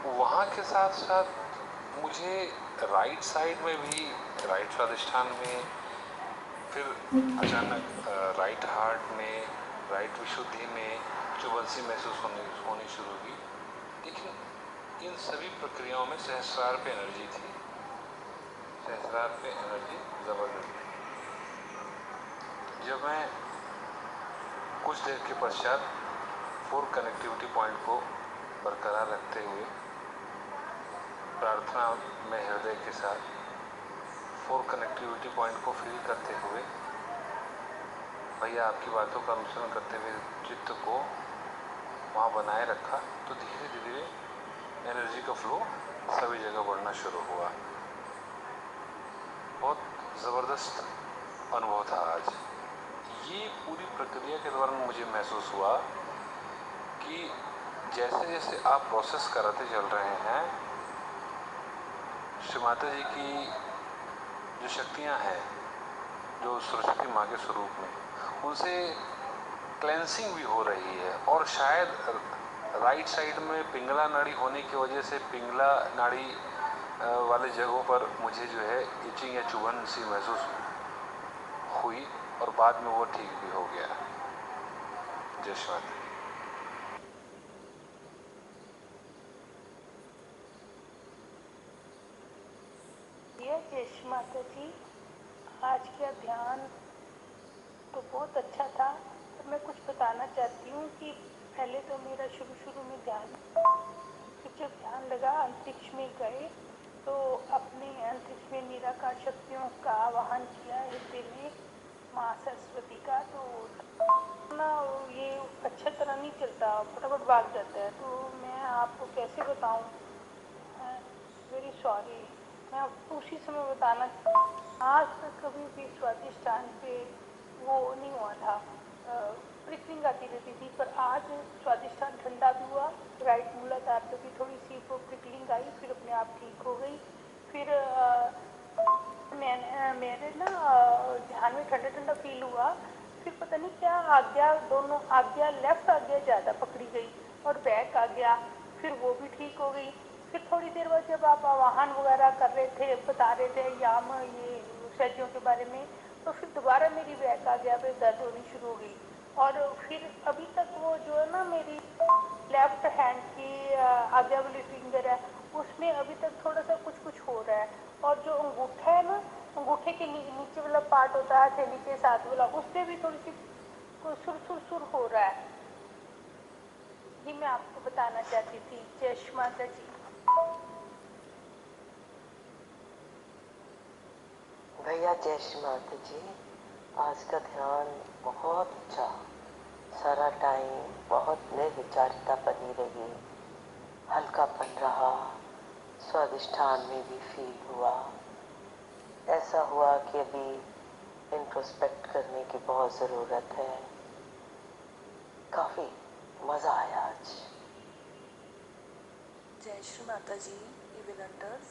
वहाँ के साथ साथ मुझे राइट साइड में भी, राइट स्वादिष्ठान में, फिर अचानक राइट हार्ट में, राइट विशुद्धि में चुभन सी महसूस होनी शुरू हुई। लेकिन इन सभी प्रक्रियाओं में सहस्रार पे एनर्जी थी, सहस्रार पे एनर्जी ज़बरदस्त थी। जब मैं कुछ देर के पश्चात 4 कनेक्टिविटी पॉइंट को बरकरार रखते हुए प्रार्थना में हृदय के साथ 4 कनेक्टिविटी पॉइंट को फील करते हुए भैया आपकी बातों का अनुसरण करते हुए चित्त को वहाँ बनाए रखा, तो धीरे धीरे एनर्जी का फ्लो सभी जगह बढ़ना शुरू हुआ। बहुत ज़बरदस्त अनुभव था आज। ये पूरी प्रक्रिया के दौरान मुझे महसूस हुआ कि जैसे जैसे आप प्रोसेस कराते चल रहे हैं, श्री माता जी की जो शक्तियाँ हैं, जो सरस्वती माँ के स्वरूप में, उनसे क्लेंसिंग भी हो रही है। और शायद राइट साइड में पिंगला नाड़ी होने की वजह से पिंगला नाड़ी वाले जगहों पर मुझे जो है इचिंग या चुभन सी महसूस हुई, और बाद में वो ठीक भी हो गया। जय श्री माता। जय श्री माता जी, आज का ध्यान तो बहुत अच्छा था। तो मैं कुछ बताना चाहती हूँ कि पहले तो मेरा शुरू में ध्यान, फिर जब ध्यान लगा अंतरिक्ष में गए तो अपने अंतरिक्ष में निराकार शक्तियों का आवाहन किया हृदय में माँ सरस्वती का। तो ना ये अच्छा तरह नहीं चलता, फटाफट भाग जाता है। तो मैं आपको कैसे बताऊँ, वेरी सॉरी। मैं आपको उसी समय बताना, आज तक कभी भी स्वादिष्ठान पे वो नहीं हुआ था, प्रिकलिंग आती रहती थी, पर आज स्वादिष्ठान ठंडा भी हुआ, राइट मूलाधार पे भी थोड़ी सी वो प्रिकलिंग आई, फिर अपने आप ठीक हो गई। फिर मेरे ना ध्यान में ठंडा ठंडा फील हुआ। फिर पता नहीं क्या आज्ञा, दोनों आज्ञा, लेफ्ट आज्ञा ज़्यादा पकड़ी गई और बैक आज्ञा, फिर वो भी ठीक हो गई। फिर थोड़ी देर बाद जब आप आवाहन वगैरह कर रहे थे, बता रहे थे याम ये सज्जों के बारे में, तो फिर दोबारा मेरी बैक आज्ञा पे दर्द होनी शुरू हो गई। और फिर अभी तक वो जो है ना मेरी लेफ्ट हैंड की आज्ञा वाली फिंगर है, उसमें अभी तक थोड़ा सा कुछ हो रहा है। और जो अंगूठा है ना, अंगूठे के नीचे वाला पार्ट होता है हथेली के साथ वाला, उसमें भी थोड़ी सी सुर हो रहा है। ये मैं आपको बताना चाहती थी। जय श्री माता जी। भैया जय श्री माता जी, आज का ध्यान बहुत अच्छा, सारा टाइम बहुत निर्विचारिता बनी रही, हल्कापन रहा, स्वादिष्ठान में भी फील हुआ। ऐसा हुआ कि अभी इंट्रोस्पेक्ट करने की बहुत ज़रूरत है। काफ़ी मज़ा आया आज। जय श्री माता जी, इवेंटर्स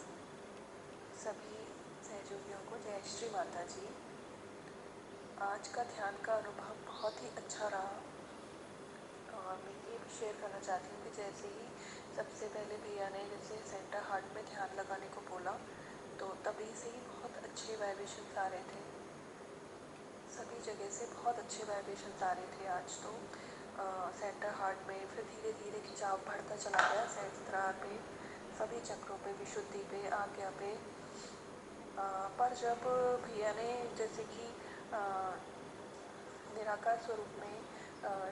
सभी सहयोगियों को जय श्री माता जी। आज का ध्यान का अनुभव बहुत ही अच्छा रहा, और मैं ये भी शेयर करना चाहती हूँ कि जैसे ही सबसे पहले भैया ने जैसे सेंटर हार्ट में ध्यान लगाने को बोला, तो तभी से ही बहुत अच्छे वाइब्रेशंस आ रहे थे, सभी जगह से बहुत अच्छे वाइब्रेशंस आ रहे थे आज तो सेंटर हार्ट में। फिर धीरे धीरे खिंचाव बढ़ता चला गया सहस्त्रार पे, सभी चक्रों पे, विशुद्धि पे, आज्ञा पे। पर जब भैया ने जैसे कि निराकार स्वरूप में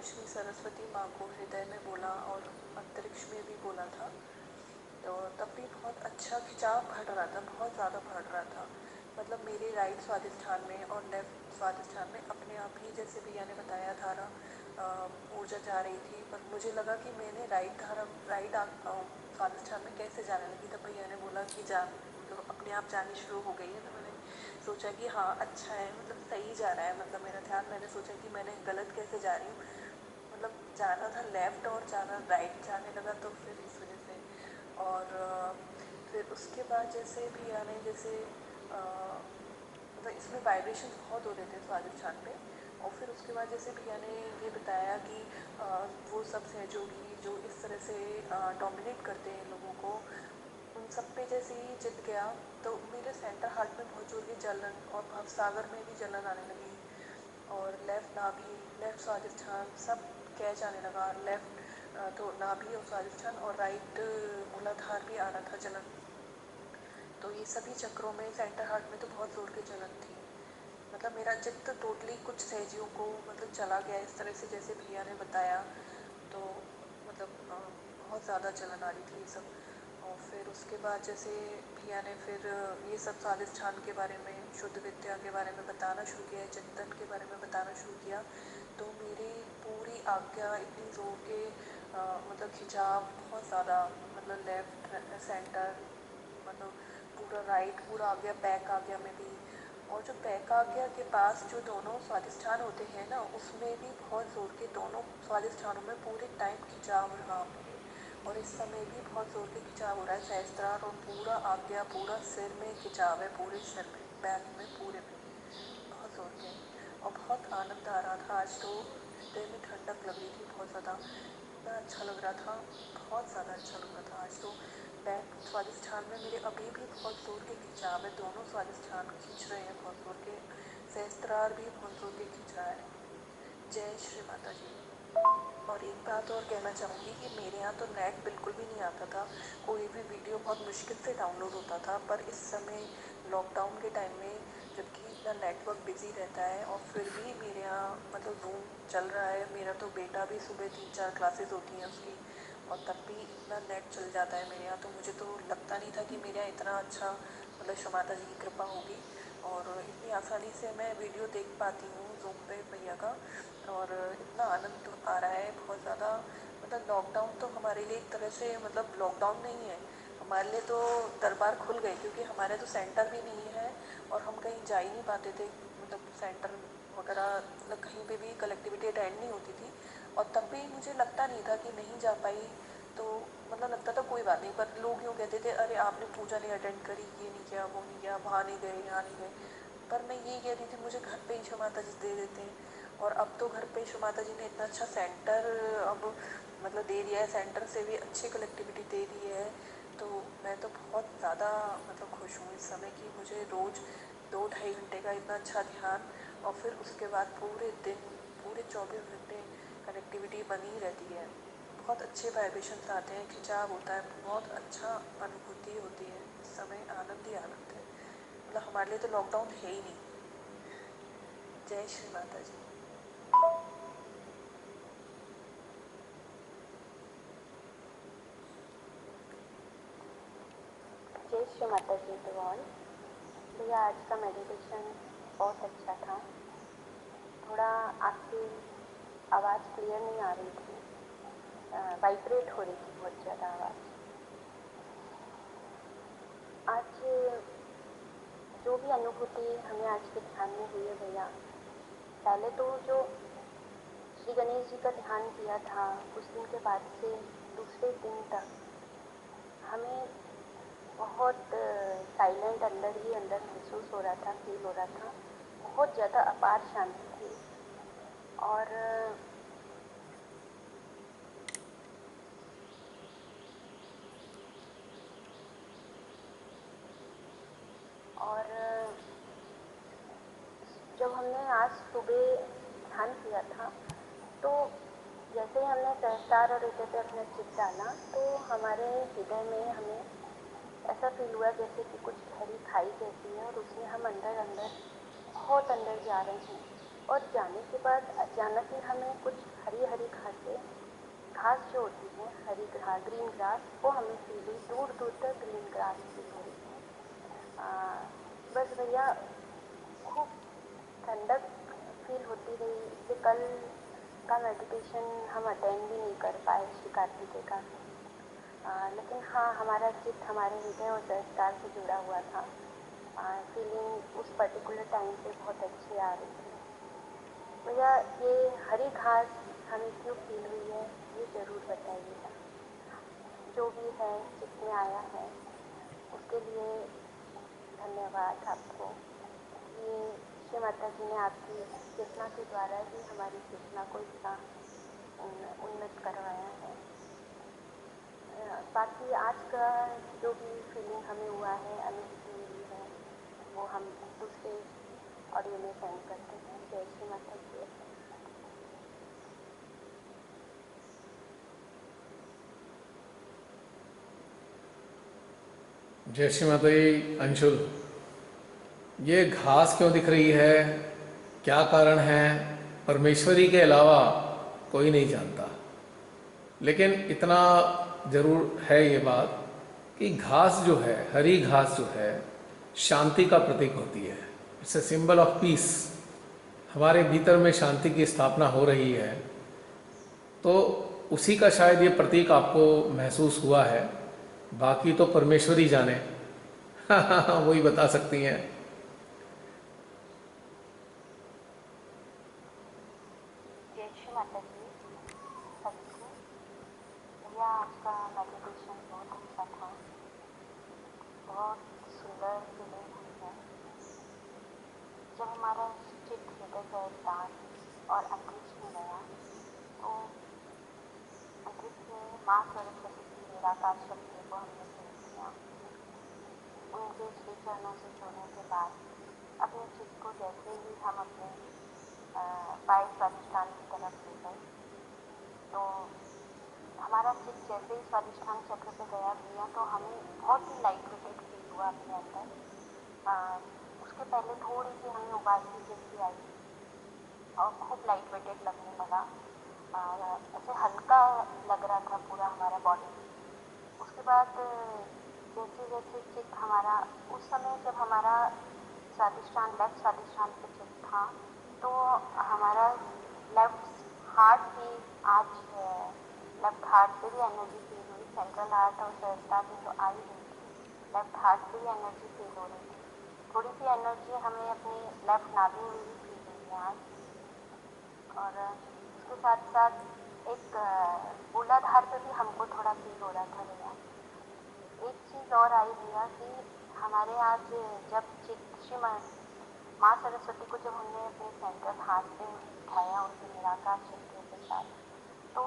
श्री सरस्वती माँ को हृदय में बोला और अंतरिक्ष में भी बोला था, तो तब भी बहुत अच्छा खिंचाव बढ़ रहा था, बहुत ज़्यादा बढ़ रहा था। मतलब मेरे राइट स्वादिष्ठान में और लेफ्ट स्वादिष्ठान में अपने आप ही, जैसे भैया ने बताया, धारा ऊर्जा जा रही थी। पर मुझे लगा कि मैंने राइट स्वादिष्ठान में कैसे जाने लगी। तब भैया ने बोला कि मतलब अपने आप जानी शुरू हो गई है। तो मैंने सोचा कि हाँ अच्छा है, मतलब सही जा रहा है, मतलब मेरा ध्यान। मैंने सोचा कि मैंने गलत कैसे जा रही हूँ, मतलब जाना था लेफ़्ट और जाना राइट जाने लगा, तो फिर इस वजह से। और फिर उसके बाद जैसे भी आने जैसे मतलब इसमें वाइब्रेशन बहुत हो रहे थे स्वादिष्ठान पे। और फिर उसके बाद जैसे भैया ने ये बताया कि वो सब सहयोगी जो इस तरह से डोमिनेट करते हैं लोगों को, उन सब पे जैसे ही जित गया, तो मेरे सेंटर हार्ट में बहुत जोर की जलन और भवसागर में भी जलन आने लगी। और लेफ़्ट नाभि, लेफ़्ट स्वादिष्ठान सब कह जाने लगा। लेफ़्ट तो नाभि और स्वादिष्ठान, और राइट मूलाधार भी आ रहा था जलन। तो ये सभी चक्रों में, सेंटर हार्ट में तो बहुत जोर की जलन थी। मतलब मेरा चित्त टोटली कुछ सहजियों को मतलब चला गया इस तरह से, जैसे भैया ने बताया। तो मतलब बहुत ज़्यादा जलन आ रही थी ये सब। और फिर उसके बाद जैसे भैया ने फिर ये सब स्वादिष्ठान के बारे में, शुद्ध विद्या के बारे में बताना शुरू किया, चिंतन के बारे में बताना शुरू किया। तो मेरी पूरी आज्ञा इतनी जोर के मतलब खिंचाव बहुत ज़्यादा, मतलब लेफ़्ट सेंटर, मतलब पूरा राइट पूरा आ गया, बैक आ गया में भी। और जो बैक आ गया के पास जो दोनों स्वादिष्ठान होते हैं ना, उसमें भी बहुत जोर के दोनों स्वादिष्ठानों में पूरे टाइम खिंचाव रहा मेरे। और इस समय भी बहुत जोर के खिंचाव हो रहा है सहस्त्रार, और पूरा आ गया, पूरा सिर में खिंचाव है, पूरे सिर में, बैक में, पूरे में बहुत जोर के। और बहुत आनंद आ रहा था आज तो, हृदय में ठंडक लग रही थी बहुत ज़्यादा, इतना अच्छा लग रहा था, बहुत ज़्यादा अच्छा लग रहा था आज तो। बैक स्वादिष्ठान में मेरे अभी भी बहुत जोर के खिंचाव है, दोनों स्वादिष्ठान खींच रहे हैं बहुत जोर के, सहस्त्रार भी बहुत जोर के खींच रहा है। जय श्री माता जी। और एक बात और कहना चाहूँगी कि मेरे यहाँ तो नेट बिल्कुल भी नहीं आता था, कोई भी वीडियो बहुत मुश्किल से डाउनलोड होता था। पर इस समय लॉकडाउन के टाइम में, जबकि इतना नेटवर्क बिजी रहता है, और फिर भी मेरे यहाँ मतलब रूम चल रहा है। मेरा तो बेटा भी सुबह 3-4 क्लासेस होती हैं उसकी, और तब भी इतना नेट चल जाता है मेरे यहाँ। तो मुझे तो लगता नहीं था कि मेरे यहाँ इतना अच्छा मतलब श्री माता जी की कृपा होगी, और इतनी आसानी से मैं वीडियो देख पाती हूँ जूम पे भैया का। और इतना आनंद आ रहा है बहुत ज़्यादा। मतलब लॉकडाउन तो हमारे लिए एक तरह से मतलब लॉकडाउन नहीं है, हमारे लिए तो दरबार खुल गए, क्योंकि हमारे तो सेंटर भी नहीं है और हम कहीं जा ही नहीं पाते थे। मतलब सेंटर वगैरह मतलब कहीं पे भी कलेक्टिविटी अटेंड नहीं होती थी। और तब भी मुझे लगता नहीं था कि नहीं जा पाई, तो मतलब लगता था कोई बात नहीं। पर लोग यूँ कहते थे, अरे आपने पूजा नहीं अटेंड करी, ये नहीं किया, वो नहीं किया, वहाँ नहीं गए, यहाँ नहीं गए। पर मैं यही कहती थी, मुझे घर पे ही श्री माता जी दे देते हैं। और अब तो घर पे श्री माता जी ने इतना अच्छा सेंटर अब मतलब दे दिया है, सेंटर से भी अच्छी कलेक्टिविटी दे दी है। तो मैं तो बहुत ज़्यादा मतलब खुश हूँ इस समय कि मुझे रोज़ 2-2.5 घंटे का इतना अच्छा ध्यान, और फिर उसके बाद पूरे दिन, पूरे 24 घंटे कनेक्टिविटी बनी रहती है। बहुत अच्छे वाइब्रेशंस आते हैं, खिंचाव होता है, बहुत अच्छा अनुभूति होती है। इस समय आनंद ही आनंद है, मतलब हमारे लिए तो लॉकडाउन है ही नहीं। जय श्री माता जी। जय श्री माता जी टू ऑल। भैया आज का मेडिटेशन बहुत अच्छा था। थोड़ा आपकी आवाज़ क्लियर नहीं आ रही थी, वाइब्रेट हो रही थी बहुत ज़्यादा आवाज़। आज जो भी अनुभूति हमें आज के ध्यान में हुई है भैया, पहले तो जो श्री गणेश जी का ध्यान किया था, उस दिन के बाद से दूसरे दिन तक हमें बहुत साइलेंट अंदर ही अंदर महसूस हो रहा था, फील हो रहा था। बहुत ज़्यादा अपार शांति थी। और जब हमने आज सुबह ध्यान किया था तो जैसे ही हमने सहस्त्रार और हृदय पे अपना चित डाला तो हमारे हृदय में हमें ऐसा फील हुआ जैसे कि कुछ गहरी खाई जैसी है और उसमें हम अंदर अंदर बहुत अंदर जा रहे हैं। और जाने के बाद अचानक ही हमें कुछ हरी हरी घास जो होती है हरी घास, ग्रीन ग्रास, वो हमें फील हुई। दूर दूर तक ग्रीन ग्रास फील हो रही है। बस भैया खूब ठंडक फील होती रही। इससे कल का मेडिटेशन हम अटेंड भी नहीं कर पाए श्री कार्तिकेय का। लेकिन हाँ, हमारा चित्त हमारे हृदय और सहस्त्रार से जुड़ा हुआ था। फीलिंग उस पर्टिकुलर टाइम पे बहुत अच्छी आ रही थी। भैया ये हरी घास हमें क्यों फील हुई है ये ज़रूर बताइएगा। जो भी है चित्त में आया है उसके लिए धन्यवाद आपको। ये श्री माता जी ने आपकी चेतना के द्वारा ही हमारी चेतना को इतना उन्नत करवाया है। बाकी आज का जो भी फीलिंग हमें हुआ है, अनुभूति मिली है, वो हम दूसरे ऑडियो में सेंड करते हैं। जय श्री माता जी। जय श्री माता जी। अंशुल, ये घास क्यों दिख रही है, क्या कारण है, परमेश्वरी के अलावा कोई नहीं जानता। लेकिन इतना ज़रूर है ये बात कि घास जो है, हरी घास जो है, शांति का प्रतीक होती है। It's a symbol of peace. हमारे भीतर में शांति की स्थापना हो रही है, तो उसी का शायद ये प्रतीक आपको महसूस हुआ है। बाकी तो परमेश्वरी जाने वही बता सकती हैं। जय श्री माता जी सबको। भैया आज का मेडिटेशन बहुत अच्छा था, बहुत सुंदर फीलिंग हुई है। जब हमारा चित्त हृदय सहस्त्रार और अंतरिक्ष में गया तो अंतरिक्ष में माँ सरस्वती की निराकार शक्ति को हमने फील किया। उनके श्री चरणों से जुड़ने के बाद अपने चित्त को जैसे ही हम अपने पाए स्वादिष्ठान की तरफ ले गए तो हमारा चित्त जैसे ही स्वादिष्ठान चक्र पे गया भैया तो हमें बहुत ही लाइट वेटेड फील हुआ अपने अंदर। उसके पहले थोड़ी सी हमें उबासी जैसी आई और खूब लाइट वेटेड लगने लगा। ऐसे हल्का लग रहा था पूरा हमारा बॉडी। उसके बाद जैसे जैसे चित्त हमारा उस समय जब हमारा स्वादिष्ठान लेफ्ट स्वादिष्ठान पे चित्त था तो हमारा लेफ्ट हार्ट भी आज लेफ्ट हार्ट पे भी एनर्जी फील हुई। सेंट्रल हार्ट और सहस्त्रार में तो आ ही रही थी, लेफ्ट हार्ट पे भी एनर्जी फील हो रही थी। थोड़ी सी एनर्जी हमें अपनी लेफ्ट नाभि में भी फील हुई है आज। और उसके साथ साथ एक मूलाधार पे भी हमको थोड़ा फील हो रहा था भैया। एक चीज़ और आई भैया कि हमारे आज जब चित्त श्री माँ सरस्वती को जब हमने अपने सेंट्रल हार्ट पे उठाया उनके निराकार शक्तियों के साथ तो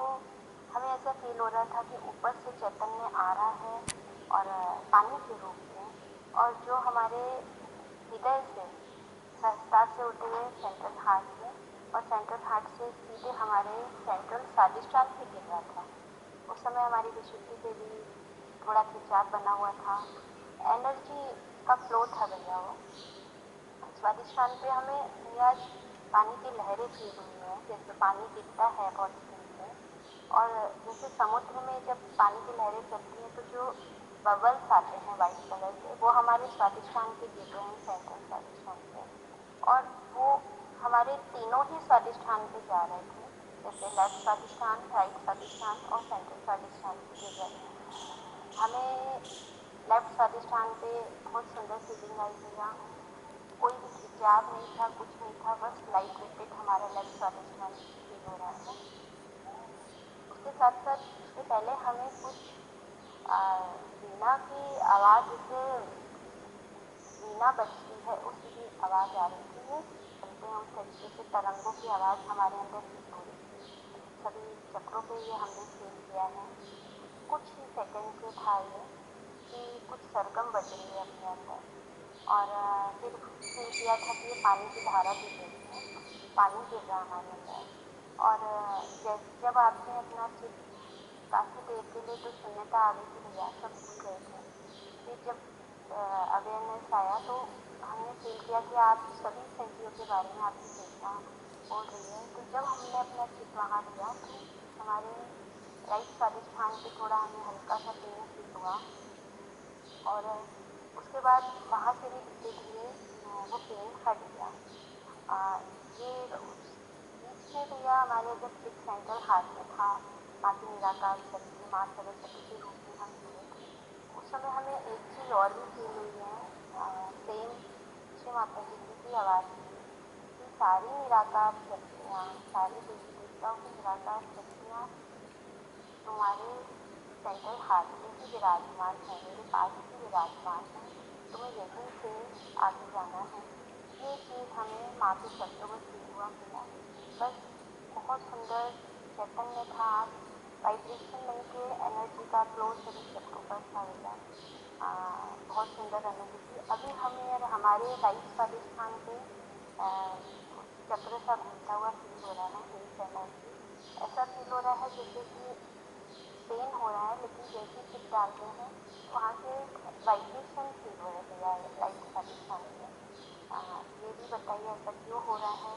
हमें ऐसा फील हो रहा था कि ऊपर से चैतन्य आ रहा है और पानी के रूप में, और जो हमारे हृदय से सहस्त्रार से उठे हुए सेंट्रल हार्ट में और सेंट्रल हार्ट से सीधे हमारे सेंट्रल स्वादिष्ठान पे गिर रहा था। उस समय हमारी विशुद्धि पे भी थोड़ा खिंचाव बना हुआ था, एनर्जी का फ्लो था भैया। वो स्वादिष्ठान पे हमें आज पानी की लहरें फील हुई हैं, जैसे पानी गिरता है बहुत स्पीड में, और जैसे समुद्र में जब पानी की लहरें चलती हैं तो जो बबल्स आते हैं वाइट कलर के वो हमारे स्वादिष्ठान पे गिर रहे हैं, सेंट्रल स्वादिष्ठान पे, और वो हमारे तीनों ही स्वादिष्ठान पे जा रहे थे, जैसे लेफ्ट स्वादिष्ठान, राइट स्वादिष्ठान और सेंट्रल स्वादिष्ठान पे गिर रहे हैं। हमें लेफ्ट स्वादिष्ठान पे बहुत सुंदर फीलिंग आई भैया। कोई भी खिंचाव नहीं था, कुछ नहीं था, बस लाइट वेटेड हमारा लेफ्ट स्वादिष्ठान फील हो रहा था। उसके साथ साथ उसके पहले हमें कुछ वीणा की आवाज़, जैसे वीणा बजती है उसकी भी आवाज़ आ रही थी। चलते हैं उस तरीके से तरंगों की आवाज़ हमारे अंदर फील हो रही थी। सभी चक्रों पे ये हमने फील किया है। कुछ ही सेकंड से था ये कि कुछ सरगम बज रही है अपने अंदर, और फिर फील किया था कि ये पानी की धारा गिर रही है, पानी गिर रहा हमारे अंदर। और जब आपने अपना चित्त काफ़ी देर के लिए तो शून्यता आ गई थी भैया, सब भूल गए थे। फिर जब अवेयरनेस आया तो हमने फील किया कि आप सभी सजियों के बारे में आपकी चेतना बोल रही है। तो जब हमने अपना चित्त वहाँ लिया तो हमारे राइट स्वादिष्ठान पे थोड़ा हमें हल्का सा पेन फील हुआ, और उसके बाद वहाँ से भी धीरे धीरे वो पेन हट गया। ये बीच में भैया हमारे जब चित्त सेंट्रल हार्ट में था, माँ की निराकार शक्ति, माँ सरस्वती के रूप में हम जुड़े थे, उस समय हमें एक चीज़ और भी फील हुई है, सेम श्री माता जी की आवाज़ में कि सारी निराकार शक्तियाँ, सारी देवी देवताओं की निराकार शक्तियाँ तुम्हारे सेंट्रल हार्ट में ही विराजमान है, मेरे पास ही विराजमान है, तुम्हें यहीं से आगे जाना है। ये चीज़ हमें माँ के शब्दों में फील हुआ मिला। बस बहुत सुंदर चैतन्य था, आप वाइब्रेशन लेके एनर्जी का फ्लो सभी शब्दों पर था भैया। बहुत सुंदर अनुभूति। अभी हमें हमारे राइट स्वादिष्ठान पे चक्र सा घूमता हुआ फील हो रहा है, एक एनर्जी ऐसा फील हो रहा है जैसे कि पेन हो रहा है, लेकिन जैसे चिप डालते हैं वहाँ से वाइब्रेशन फील हो रहा है राइट स्वादिष्ठान में। ये भी बताइए ऐसा क्यों हो रहा है,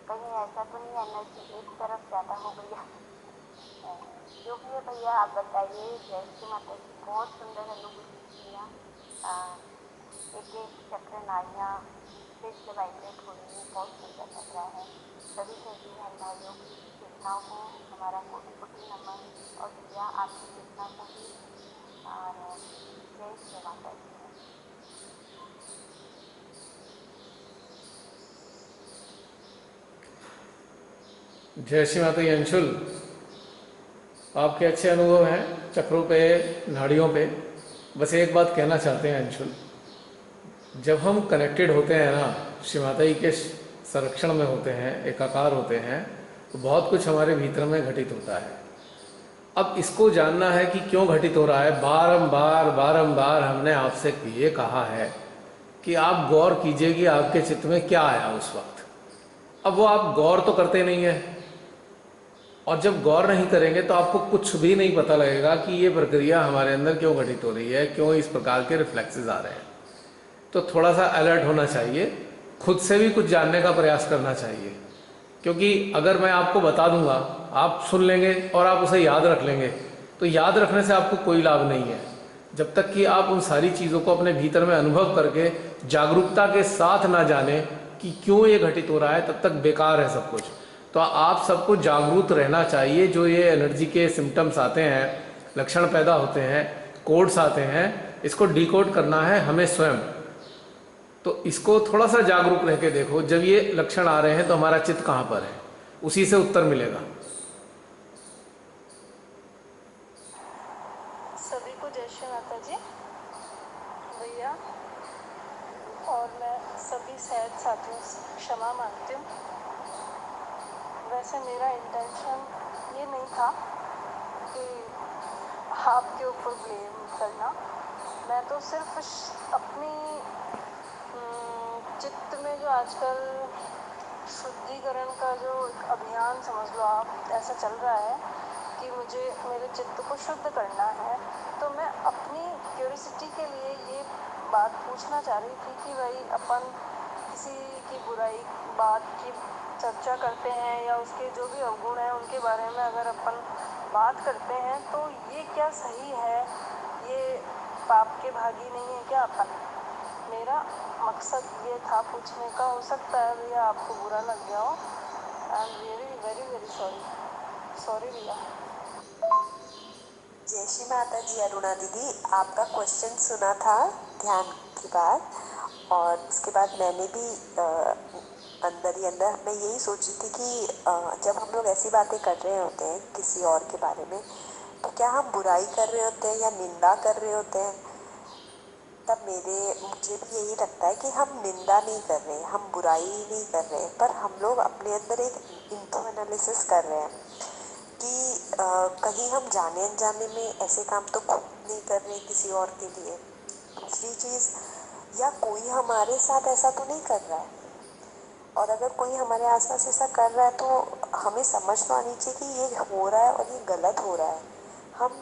कहीं ऐसा तो नहीं एनर्जी एक तरफ ज़्यादा हो गई है? जो भी है भैया आप बताइए। जय श्री माता जी। बहुत सुंदर अनुभूति भैया। एक एक चक्र नाड़ियाँ फिर से वाइब्रेट हो रही है, बहुत सुंदर लग रहा है। सभी सभी भाइयों की चेतनाओं को हमारा कोटि कोटि नमन, और भैया आपकी चेतना को भी, और जय श्री माता जी। जय श्री माता जी। अंशुल, आपके अच्छे अनुभव हैं चक्रों पे, नाड़ियों पे। बस एक बात कहना चाहते हैं अंशुल, जब हम कनेक्टेड होते हैं ना, श्री माता जी के संरक्षण में होते हैं, एकाकार होते हैं, तो बहुत कुछ हमारे भीतर में घटित होता है। अब इसको जानना है कि क्यों घटित हो रहा है। बारंबार बारंबार हमने आपसे ये कहा है कि आप गौर कीजिए कि आपके चित्त में क्या आया उस वक्त। अब वो आप गौर तो करते नहीं हैं, और जब गौर नहीं करेंगे तो आपको कुछ भी नहीं पता लगेगा कि ये प्रक्रिया हमारे अंदर क्यों घटित हो रही है, क्यों इस प्रकार के रिफ्लेक्सेस आ रहे हैं। तो थोड़ा सा अलर्ट होना चाहिए, खुद से भी कुछ जानने का प्रयास करना चाहिए। क्योंकि अगर मैं आपको बता दूंगा, आप सुन लेंगे और आप उसे याद रख लेंगे, तो याद रखने से आपको कोई लाभ नहीं है। जब तक कि आप उन सारी चीज़ों को अपने भीतर में अनुभव करके जागरूकता के साथ ना जाने कि क्यों ये घटित हो रहा है, तब तक बेकार है सब कुछ। तो आप सबको जागरूक रहना चाहिए। जो ये एनर्जी के सिम्टम्स आते हैं, लक्षण पैदा होते हैं, कोड्स आते हैं, इसको डिकोड करना है हमें स्वयं। तो इसको थोड़ा सा जागरूक रह के देखो, जब ये लक्षण आ रहे हैं तो हमारा चित्त कहाँ पर है, उसी से उत्तर मिलेगा। सभी को जय श्री माता जी भैया, और मैं सभी सहज साथियों से क्षमा मांगती हूँ। वैसे मेरा इंटेंशन ये नहीं था कि आपके ऊपर ब्लेम करना, मैं तो सिर्फ अपनी चित्त में जो आजकल शुद्धिकरण का जो अभियान समझ लो आप, ऐसा चल रहा है कि मुझे मेरे चित्त को शुद्ध करना है। तो मैं अपनी क्यूरियोसिटी के लिए ये बात पूछना चाह रही थी कि भाई अपन किसी की बुराई बात की चर्चा करते हैं या उसके जो भी अवगुण हैं उनके बारे में अगर अपन बात करते हैं तो ये क्या सही है, ये पाप के भागी नहीं है क्या अपन? मेरा मकसद ये था पूछने का। हो सकता है भैया आपको बुरा लग गया हो। I am really very very sorry भैया। जय श्री माता जी। अरुणा दीदी, आपका क्वेश्चन सुना था ध्यान की बात, और उसके बाद मैंने भी अंदर ही अंदर मैं यही सोची थी कि जब हम लोग ऐसी बातें कर रहे होते हैं किसी और के बारे में, तो क्या हम बुराई कर रहे होते हैं या निंदा कर रहे होते हैं? तब मुझे भी यही लगता है कि हम निंदा नहीं कर रहे हैं, हम बुराई नहीं कर रहे हैं, पर हम लोग अपने अंदर एक इंट्रो एनालिसिस कर रहे हैं कि कहीं हम जाने अनजाने में ऐसे काम तो खुद नहीं कर रहे किसी और के लिए। दूसरी चीज़ या कोई हमारे साथ ऐसा तो नहीं कर रहा है। और अगर कोई हमारे आसपास ऐसा कर रहा है तो हमें समझ तो आनी चाहिए कि ये हो रहा है और ये गलत हो रहा है। हम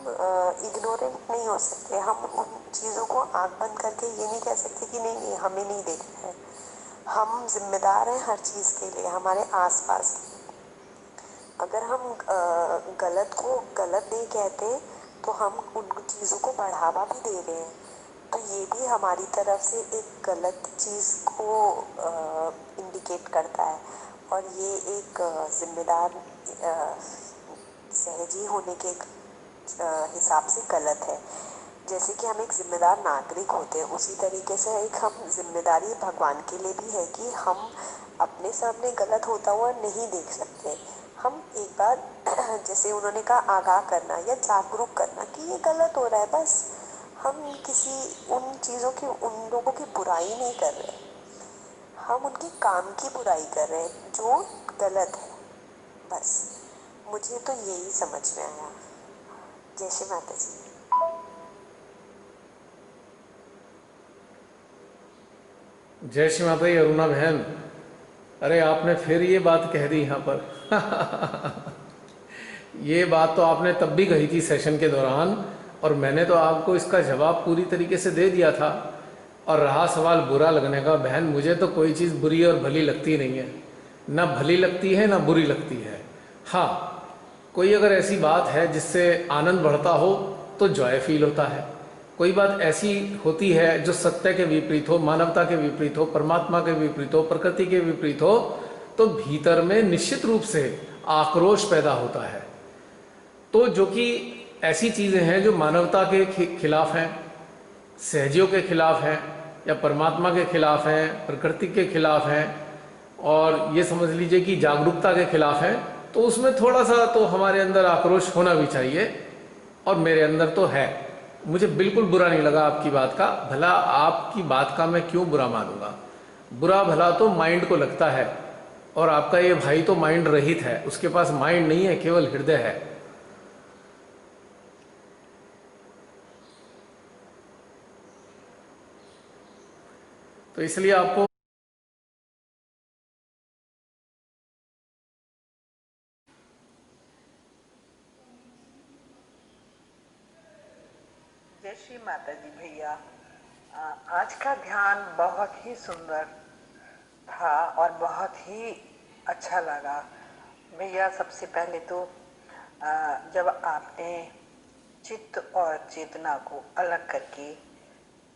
इग्नोरेंट नहीं हो सकते। हम उन चीज़ों को आंख बंद करके ये नहीं कह सकते कि नहीं नहीं हमें नहीं देखना है। हम जिम्मेदार हैं हर चीज़ के लिए, हमारे आसपास। अगर हम गलत को गलत नहीं कहते तो हम उन चीज़ों को बढ़ावा भी दे रहे हैं। तो ये भी हमारी तरफ से एक गलत चीज़ को इंडिकेट करता है और ये एक जिम्मेदार सहजी होने के हिसाब से गलत है। जैसे कि हम एक जिम्मेदार नागरिक होते हैं, उसी तरीके से एक हम जिम्मेदारी भगवान के लिए भी है कि हम अपने सामने गलत होता हुआ नहीं देख सकते। हम एक बार जैसे उन्होंने कहा आगाह करना या जागरूक करना कि ये गलत हो रहा है, बस हम किसी उन चीज़ों की उन लोगों की बुराई नहीं कर रहे, हम उनके काम की बुराई कर रहे हैं जो गलत है। बस मुझे तो यही समझ में आया। जय श्री माता जी। जय श्री माता जी। अरुणा बहन, अरे आपने फिर ये बात कह दी यहाँ पर ये बात तो आपने तब भी कही थी सेशन के दौरान, और मैंने तो आपको इसका जवाब पूरी तरीके से दे दिया था। और रहा सवाल बुरा लगने का, बहन मुझे तो कोई चीज़ बुरी और भली लगती नहीं है, ना भली लगती है ना बुरी लगती है। हाँ, कोई अगर ऐसी बात है जिससे आनंद बढ़ता हो तो जॉय फील होता है। कोई बात ऐसी होती है जो सत्य के विपरीत हो, मानवता के विपरीत हो, परमात्मा के विपरीत हो, प्रकृति के विपरीत हो, तो भीतर में निश्चित रूप से आक्रोश पैदा होता है। तो जो कि ऐसी चीज़ें हैं जो मानवता के खिलाफ हैं, सहजियों के खिलाफ हैं, या परमात्मा के खिलाफ हैं, प्रकृति के खिलाफ हैं, और ये समझ लीजिए कि जागरूकता के खिलाफ हैं, तो उसमें थोड़ा सा तो हमारे अंदर आक्रोश होना भी चाहिए, और मेरे अंदर तो है। मुझे बिल्कुल बुरा नहीं लगा आपकी बात का। भला आपकी बात का मैं क्यों बुरा मानूंगा? बुरा भला तो माइंड को लगता है, और आपका ये भाई तो माइंड रहित है, उसके पास माइंड नहीं है, केवल हृदय है। तो इसलिए आपको जय श्री माता जी। भैया आज का ध्यान बहुत ही सुंदर था और बहुत ही अच्छा लगा। भैया सबसे पहले तो जब आपने चित्त और चेतना को अलग करके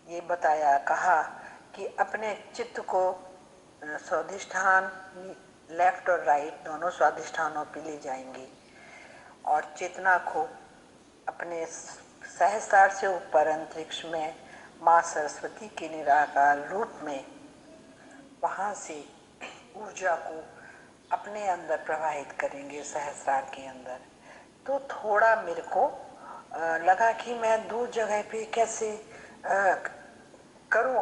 ये बताया, कहा कि अपने चित्त को स्वाधिष्ठान लेफ्ट और राइट दोनों स्वाधिष्ठानों पे ले जाएंगे और चेतना को अपने सहस्रार से ऊपर अंतरिक्ष में माँ सरस्वती के निराकार रूप में वहाँ से ऊर्जा को अपने अंदर प्रवाहित करेंगे सहस्रार के अंदर। तो थोड़ा मेरे को लगा कि मैं दूर जगह पे कैसे करूं,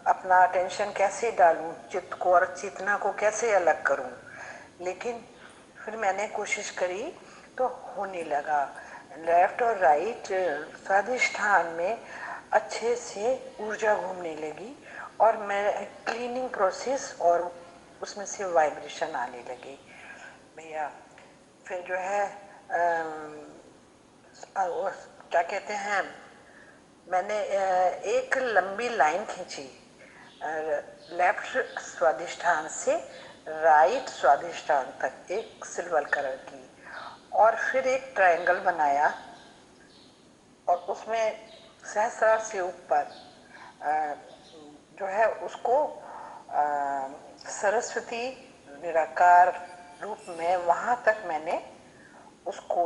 अपना अटेंशन कैसे डालूं, चित्त को और चेतना को कैसे अलग करूं। लेकिन फिर मैंने कोशिश करी तो होने लगा। लेफ्ट और राइट स्वाधिष्ठान में अच्छे से ऊर्जा घूमने लगी और मैं क्लीनिंग प्रोसेस और उसमें से वाइब्रेशन आने लगे। भैया फिर जो है क्या कहते हैं, मैंने एक लंबी लाइन खींची लेफ्ट स्वाधिष्ठान से राइट स्वाधिष्ठान तक, एक सिल्वर कलर की, और फिर एक ट्रायंगल बनाया और उसमें सहस्रार से ऊपर जो है उसको सरस्वती निराकार रूप में वहाँ तक मैंने उसको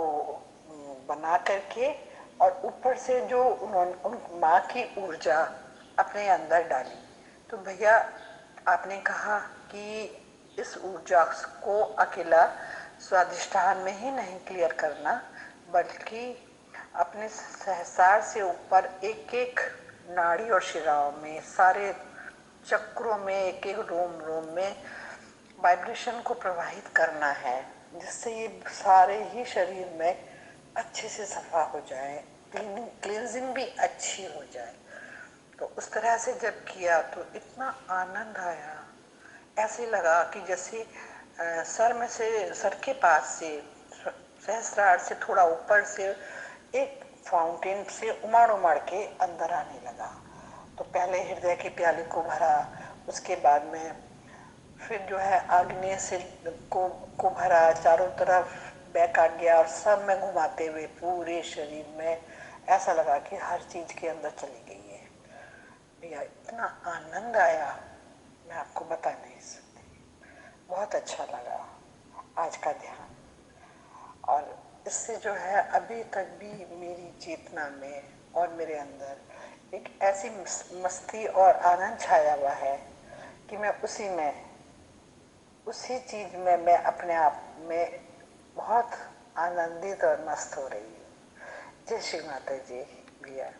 बना करके और ऊपर से जो उन माँ की ऊर्जा अपने अंदर डाली। तो भैया आपने कहा कि इस ऊर्जा को अकेला स्वाधिष्ठान में ही नहीं क्लियर करना, बल्कि अपने सहस्रार से ऊपर एक एक नाड़ी और शिराओं में, सारे चक्रों में, एक एक रोम रोम में वाइब्रेशन को प्रवाहित करना है, जिससे ये सारे ही शरीर में अच्छे से सफा हो जाए, क्लींजिंग भी अच्छी हो जाए। तो उस तरह से जब किया तो इतना आनंद आया, ऐसे लगा कि जैसे सर के पास से सहस्त्रार से थोड़ा ऊपर से एक फाउंटेन से उमड़ उमड़ के अंदर आने लगा। तो पहले हृदय के प्याले को भरा, उसके बाद में फिर जो है आग्नेय से को भरा, चारों तरफ बैक आ गया और सब में घुमाते हुए पूरे शरीर में ऐसा लगा कि हर चीज के अंदर चली गई है। भैया इतना आनंद आया, मैं आपको बता नहीं सकती। बहुत अच्छा लगा आज का ध्यान। और इससे जो है अभी तक भी मेरी चेतना में और मेरे अंदर एक ऐसी मस्ती और आनंद छाया हुआ है कि मैं उसी चीज में मैं अपने आप में बहुत आनंदित और मस्त हो रही हूँ। जय श्री माता जी भैया।